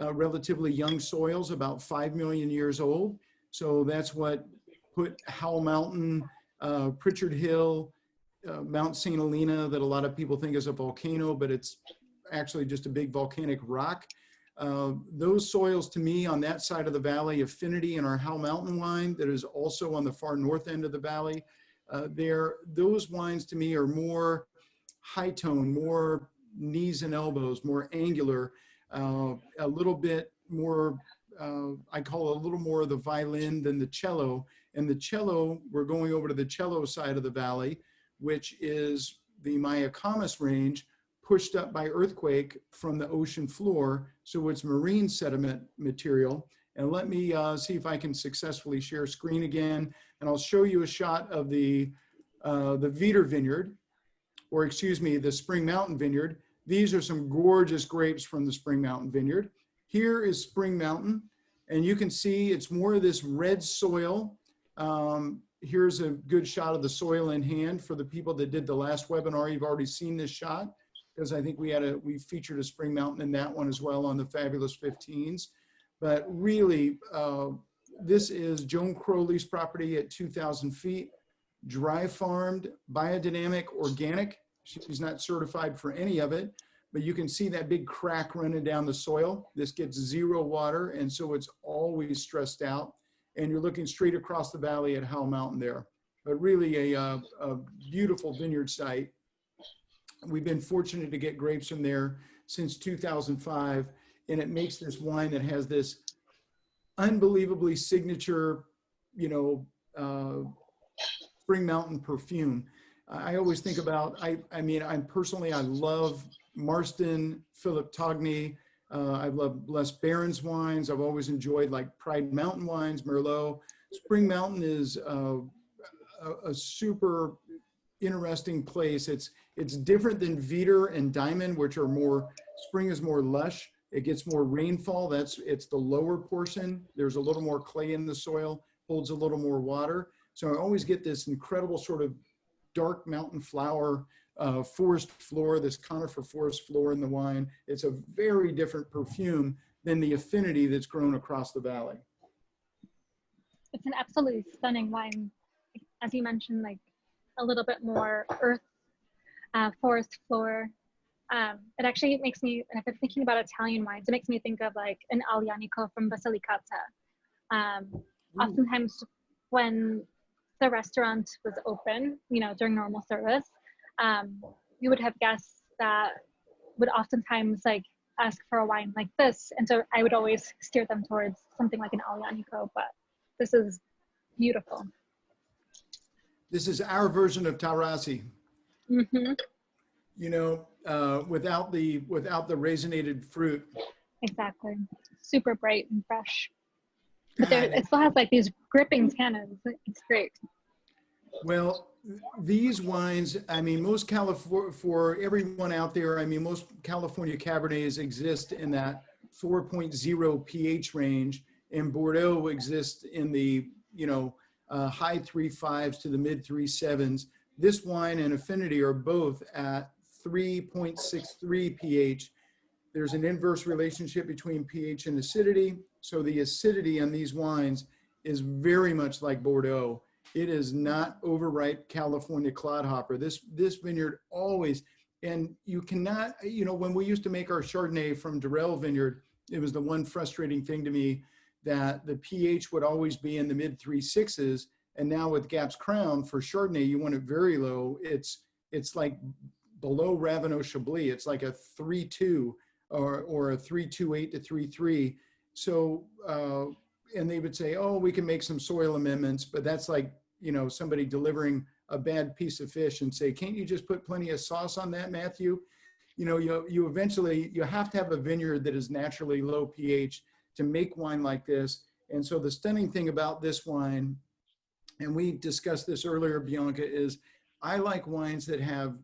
relatively young soils, about 5 million years old. So that's what put Howell Mountain, Pritchard Hill, Mount St. Helena, that a lot of people think is a volcano, but it's actually just a big volcanic rock. Those soils, to me, on that side of the valley, Affinity in our Howell Mountain wine, that is also on the far north end of the valley, those wines to me are more high tone, more knees and elbows, more angular, a little bit more, I call it a little more of the violin than the cello. And the cello, we're going over to the cello side of the valley, which is the Mayacamas range, pushed up by earthquake from the ocean floor. So it's marine sediment material. And let me see if I can successfully share screen again. And I'll show you a shot of the Viter vineyard, or excuse me, the Spring Mountain vineyard. These are some gorgeous grapes from the Spring Mountain vineyard. Here is Spring Mountain, and you can see it's more of this red soil. Here's a good shot of the soil in hand for the people that did the last webinar. You've already seen this shot, because I think we featured a Spring Mountain in that one as well on the Fabulous 15s. But really, this is Joan Crowley's property at 2,000 feet, dry farmed, biodynamic, organic. She's not certified for any of it, but you can see that big crack running down the soil. This gets 0 water, and so it's always stressed out. And you're looking straight across the valley at Howell Mountain there. But really a beautiful vineyard site. We've been fortunate to get grapes from there since 2005, and it makes this wine that has this unbelievably signature, Spring Mountain perfume. I always think about, I love Marston, Philip Togney. I love Les Barron's wines. I've always enjoyed like Pride Mountain wines, Merlot. Spring Mountain is a super interesting place. It's different than Viter and Diamond, which are more, spring is more lush. It gets more rainfall. It's the lower portion. There's a little more clay in the soil, holds a little more water. So I always get this incredible sort of dark mountain flower, forest floor, this conifer forest floor in the wine. It's a very different perfume than the Affinity that's grown across the valley. It's an absolutely stunning wine. As you mentioned, like a little bit more earth, forest floor. It actually makes me, and I've been thinking about Italian wines, it makes me think of like an Aglianico from Basilicata. Oftentimes when the restaurant was open, during normal service, you would have guests that would oftentimes like ask for a wine like this. And so I would always steer them towards something like an Aglianico, but this is beautiful. This is our version of Taurasi. Mm-hmm. Without the raisinated fruit. Exactly. Super bright and fresh. But it still has like these gripping tannins. It's great. Well, these wines, most for everyone out there, most California Cabernets exist in that 4.0 pH range, and Bordeaux exists in the, high 3.5s to the mid 3.7s. This wine and Affinity are both at 3.63 pH. There's an inverse relationship between pH and acidity. So the acidity on these wines is very much like Bordeaux. It is not overripe California clodhopper. This vineyard always, and you cannot, when we used to make our Chardonnay from Durrell Vineyard, it was the one frustrating thing to me that the pH would always be in the mid 3.6s. And now with Gap's Crown for Chardonnay, you want it very low. It's like below Ravenau Chablis. It's like a 3.2 or a 3.28 to 3.3. So, and they would say, oh, we can make some soil amendments, but that's like, somebody delivering a bad piece of fish and say, can't you just put plenty of sauce on that, Matthew? You eventually, you have to have a vineyard that is naturally low pH to make wine like this. And so the stunning thing about this wine, and we discussed this earlier, Bianca, is I like wines that have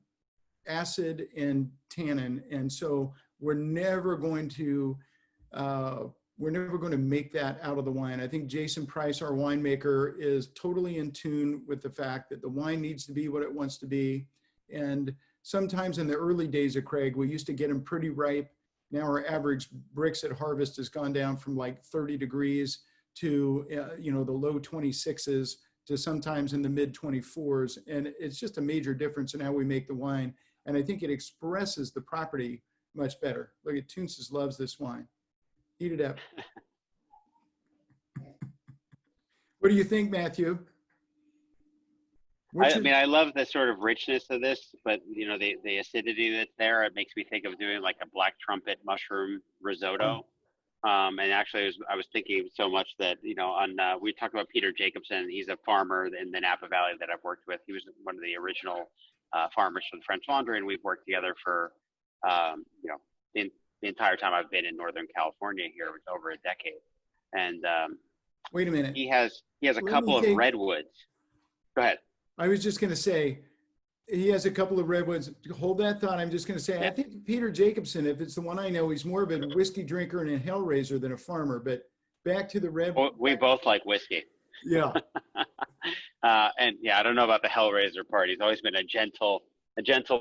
acid and tannin. And so we're never going to make that out of the wine. I think Jason Price, our winemaker, is totally in tune with the fact that the wine needs to be what it wants to be. And sometimes in the early days of Craig, we used to get them pretty ripe. Now our average bricks at harvest has gone down from like 30 degrees to, the low 26s to sometimes in the mid 24s. And it's just a major difference in how we make the wine. And I think it expresses the property much better. Look at Toonces loves this wine. Eat it up. What do you think, Matthew? I love the sort of richness of this, but the acidity that's there, it makes me think of doing like a black trumpet mushroom risotto. And actually, I was thinking so much that, we talked about Peter Jacobson. He's a farmer in the Napa Valley that I've worked with. He was one of the original farmers for the French Laundry, and we've worked together for you know, the entire time I've been in Northern California here, it's over a decade. And Wait a minute. he has a Let me couple of take- redwoods. Go ahead. I was just going to say, he has a couple of redwoods. Hold that thought. I'm just going to say, I Yeah. think Peter Jacobson, if it's the one I know, he's more of a whiskey drinker and a hellraiser than a farmer. But back to the redwood. We both like whiskey. Yeah. And yeah, I don't know about the Hellraiser part. He's always been a gentle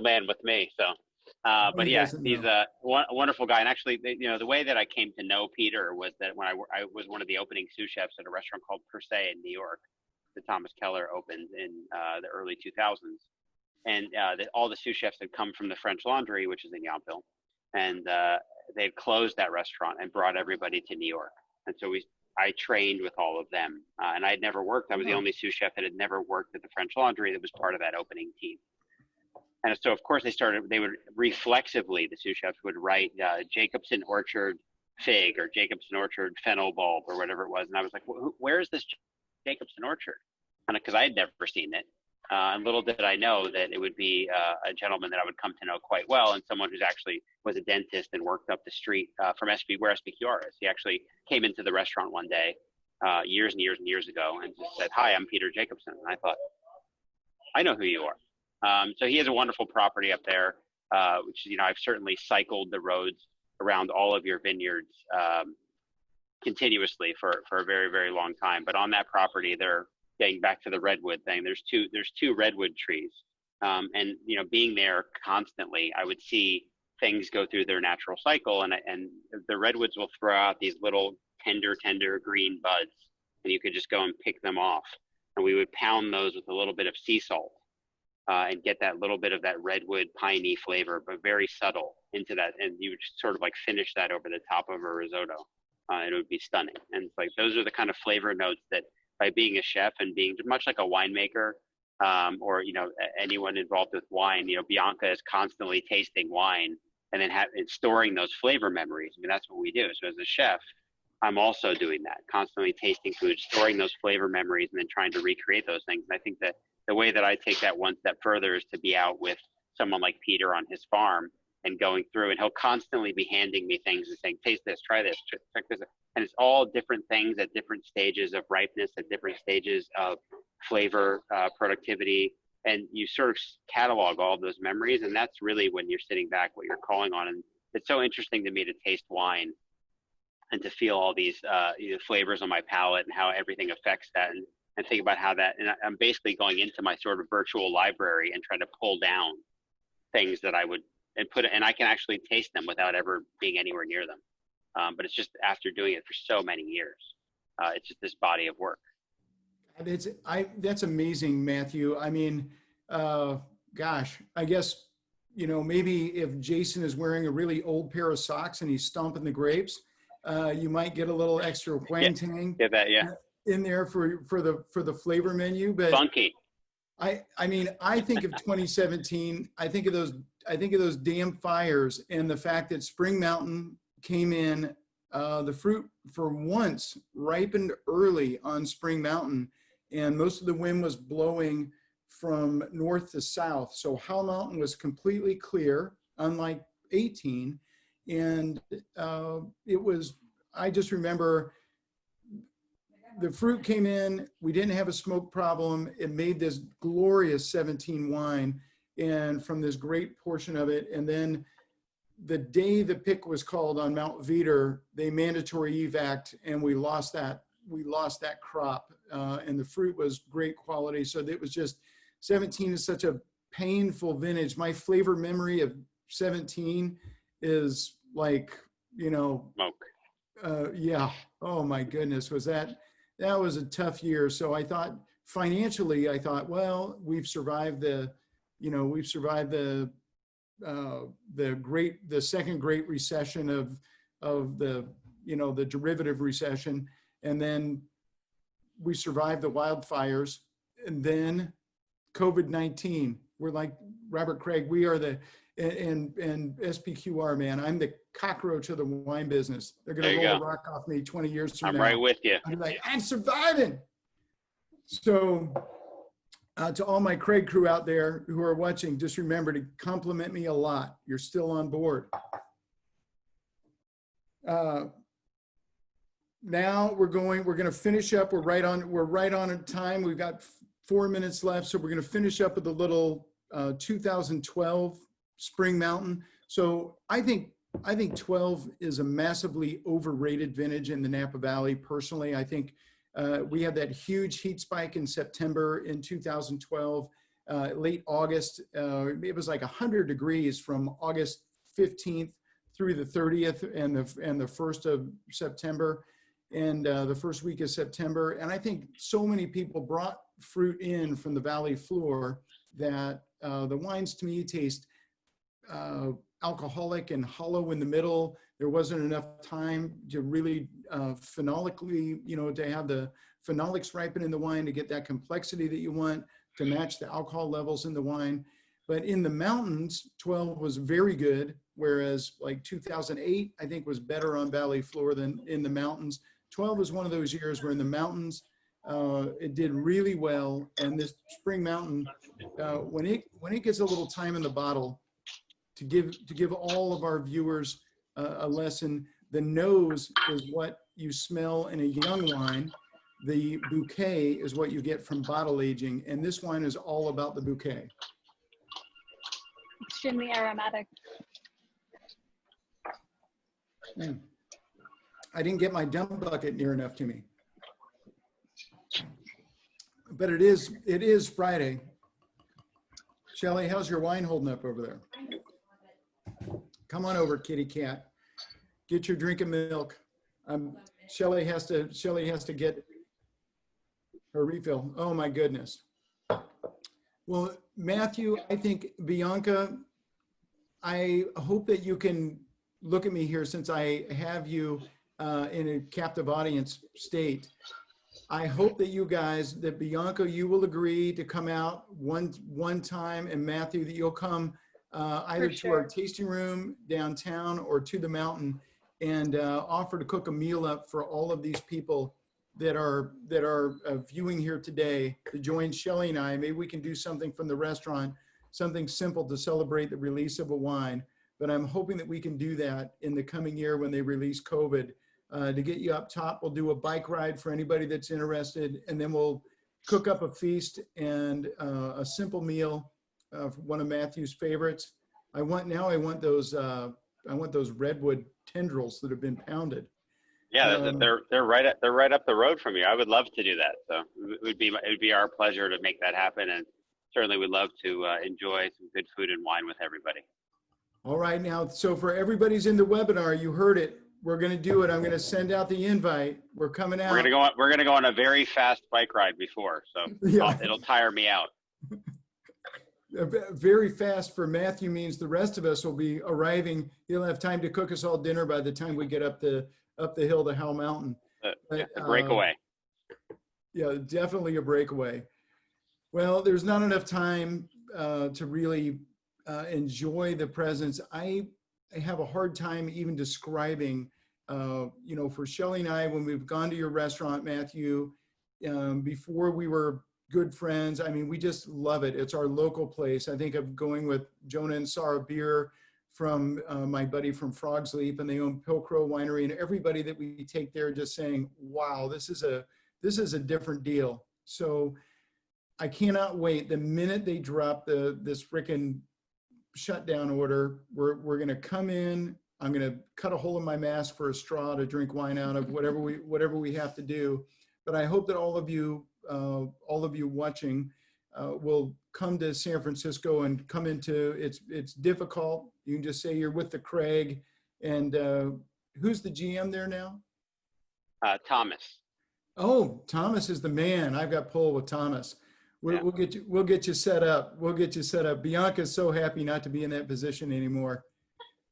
man with me. So, but He yeah, doesn't he's know. a wonderful guy. And actually, you know, the way that I came to know Peter was that when I was one of the opening sous chefs at a restaurant called Per Se in New York, that Thomas Keller opened in the early 2000s. And all the sous chefs had come from the French Laundry, which is in Yountville, and they'd closed that restaurant and brought everybody to New York. And so I trained with all of them, and I had never worked. I was the only sous chef that had never worked at the French Laundry that was part of that opening team. And so, of course, they would reflexively, the sous chefs would write Jacobson Orchard Fig or Jacobson Orchard Fennel Bulb or whatever it was. And I was like, where is this Jacobson Orchard? And because I had never seen it. And little did I know that it would be a gentleman that I would come to know quite well, and someone who's actually was a dentist and worked up the street from where SPQR is. He actually came into the restaurant one day years and years ago and just said, "Hi, I'm Peter Jacobson." And I thought, I know who you are. So he has a wonderful property up there, which, you know, I've certainly cycled the roads around all of your vineyards continuously for a very, very long time. But on that property, getting back to the redwood thing, there's two redwood trees, and you know, being there constantly, I would see things go through their natural cycle, and the redwoods will throw out these little tender green buds, and you could just go and pick them off, and we would pound those with a little bit of sea salt and get that little bit of that redwood piney flavor, but very subtle into that, and you would just sort of like finish that over the top of a risotto, and it would be stunning. And it's like those are the kind of flavor notes that, by being a chef and being much like a winemaker, or, you know, anyone involved with wine, you know, Bianca is constantly tasting wine and then storing those flavor memories. I mean, that's what we do. So as a chef, I'm also doing that, constantly tasting food, storing those flavor memories, and then trying to recreate those things. And I think that the way that I take that one step further is to be out with someone like Peter on his farm and going through, and he'll constantly be handing me things and saying, "Taste this, try this, check this." And it's all different things at different stages of ripeness, at different stages of flavor, productivity. And you sort of catalog all of those memories. And that's really, when you're sitting back, what you're calling on. And it's so interesting to me to taste wine and to feel all these you know, flavors on my palate and how everything affects that. And think about how that, and I'm basically going into my sort of virtual library and trying to pull down things that I would, and I can actually taste them without ever being anywhere near them. But it's just after doing it for so many years, it's just this body of work. That's amazing, Matthew. I mean, gosh, I guess, you know, maybe if Jason is wearing a really old pair of socks and he's stomping the grapes, you might get a little extra wang tang in there for the flavor menu. But funky. I mean, I think of 2017. I think of those damn fires and the fact that Spring Mountain came in. The fruit for once ripened early on Spring Mountain, and most of the wind was blowing from north to south. So Howell Mountain was completely clear, unlike 18. And it was, I just remember the fruit came in, we didn't have a smoke problem. It made this glorious 17 wine, and from this great portion of it. And then the day the pick was called on Mount Veeder, they mandatory evac'd, and we lost that crop, and the fruit was great quality. So it was just, 17 is such a painful vintage. My flavor memory of 17 is like, you know, smoke. Yeah. Oh my goodness. that was a tough year. So I thought financially, well, we've survived the second great recession of the, you know, the derivative recession. And then we survived the wildfires, and then COVID-19. We're like Robert Craig. We are and SPQR, man. I'm the cockroach of the wine business. They're going to roll the rock off me 20 years from now. I'm right with you. I'm like, I'm surviving. So To all my Craig crew out there who are watching, just remember to compliment me a lot. You're still on board. Now we're going to finish up. We're right on time. We've got 4 minutes left. So we're going to finish up with a little 2012 Spring Mountain. So I think 12 is a massively overrated vintage in the Napa Valley. Personally, I think we had that huge heat spike in September in 2012, late August. It was like 100 degrees from August 15th through the 30th and the 1st of September and the first week of September. And I think so many people brought fruit in from the valley floor that the wines to me taste alcoholic and hollow in the middle. There wasn't enough time to really phenolically, to have the phenolics ripen in the wine to get that complexity that you want to match the alcohol levels in the wine. But in the mountains, 12 was very good, whereas like 2008, I think was better on valley floor than in the mountains. 12 was one of those years where in the mountains, it did really well. And this Spring Mountain, when it gets a little time in the bottle, to give all of our viewers a lesson, the nose is what you smell in a young wine. The bouquet is what you get from bottle aging. And this wine is all about the bouquet. Extremely aromatic. I didn't get my dump bucket near enough to me. But it is Friday. Shelley, how's your wine holding up over there? Come on over, kitty cat. Get your drink of milk. Shelley has to get her refill. Oh my goodness. Well, Matthew, I think Bianca, I hope that you can look at me here since I have you in a captive audience state. I hope that you guys, that Bianca, you will agree to come out one time, and Matthew, that you'll come either to our tasting room downtown or to the mountain and offer to cook a meal up for all of these people that are viewing here today to join Shelley and I. Maybe we can do something from the restaurant, something simple to celebrate the release of a wine. But I'm hoping that we can do that in the coming year when they release COVID. To get you up top, we'll do a bike ride for anybody that's interested, and then we'll cook up a feast and a simple meal of one of Matthew's favorites. I want those redwood tendrils that have been pounded. Yeah, they're right up the road from you. I would love to do that. So it would be our pleasure to make that happen, and certainly we'd love to enjoy some good food and wine with everybody. All right, now, so for everybody's in the webinar, you heard it. We're going to do it. I'm going to send out the invite. We're coming out. We're going to go on a very fast bike ride before, so yeah. It'll tire me out. Very fast for Matthew means the rest of us will be arriving. He'll have time to cook us all dinner by the time we get up the hill to Howell Mountain. A breakaway. Yeah, definitely a breakaway. Well, there's not enough time to really enjoy the presence. I have a hard time even describing, for Shelley and I, when we've gone to your restaurant, Matthew, before we were good friends. I mean, we just love it. It's our local place. I think of going with Jonah and Sarah Beer from my buddy from Frog's Leap, and they own Pilcrow Winery, and everybody that we take there just saying, wow, this is a different deal. So I cannot wait. The minute they drop this frickin' shutdown order, we're going to come in. I'm going to cut a hole in my mask for a straw to drink wine out of, whatever we have to do. But I hope that all of you watching will come to San Francisco and come into it's difficult. You can just say you're with the Craig. And who's the GM there now? Thomas. Oh, Thomas is the man. I've got pull with Thomas. We'll get you set up. We'll get you set up. Bianca's so happy not to be in that position anymore.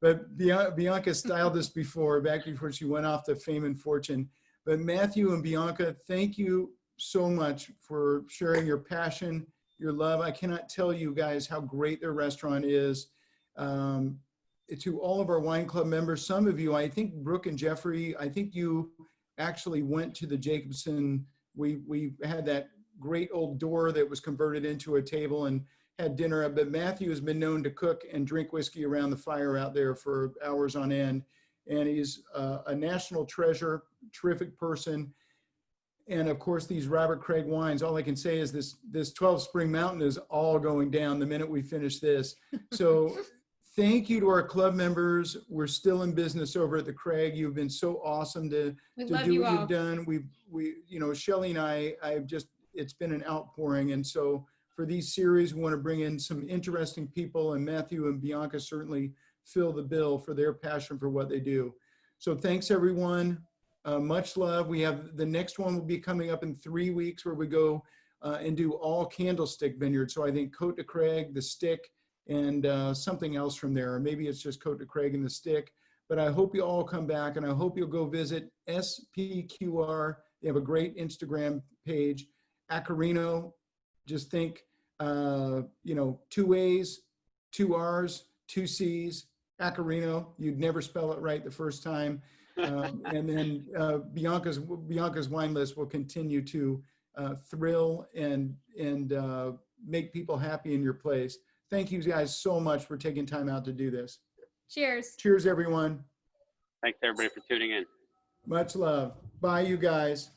But Bianca styled this back before she went off to fame and fortune. But Matthew and Bianca, thank you so much for sharing your passion, your love. I cannot tell you guys how great their restaurant is. To all of our wine club members, some of you, I think Brooke and Jeffrey, I think you actually went to the Jacobson. We had that great old door that was converted into a table and had dinner. But Matthew has been known to cook and drink whiskey around the fire out there for hours on end. And he's a national treasure, terrific person. And of course, these Robert Craig wines, all I can say is this 12 Spring Mountain is all going down the minute we finish this. So thank you to our club members. We're still in business over at the Craig. You've been so awesome to do what you've done. We, you know, Shelley and I've just, it's been an outpouring. And so for these series, we want to bring in some interesting people, and Matthew and Bianca certainly fill the bill for their passion for what they do. So thanks everyone. Much love. We have the next one will be coming up in 3 weeks where we go and do all Candlestick Vineyard. So I think Côte de Craig, the Stick, and something else from there. Or maybe it's just Côte de Craig and the Stick. But I hope you all come back, and I hope you'll go visit SPQR. They have a great Instagram page. Accarrino, just think, you know, 2 A's, 2 R's, 2 C's, Accarrino. You'd never spell it right the first time. And then Bianca's wine list will continue to thrill and make people happy in your place. Thank you guys so much for taking time out to do this. Cheers. Cheers, everyone. Thanks everybody for tuning in. Much love. Bye, you guys.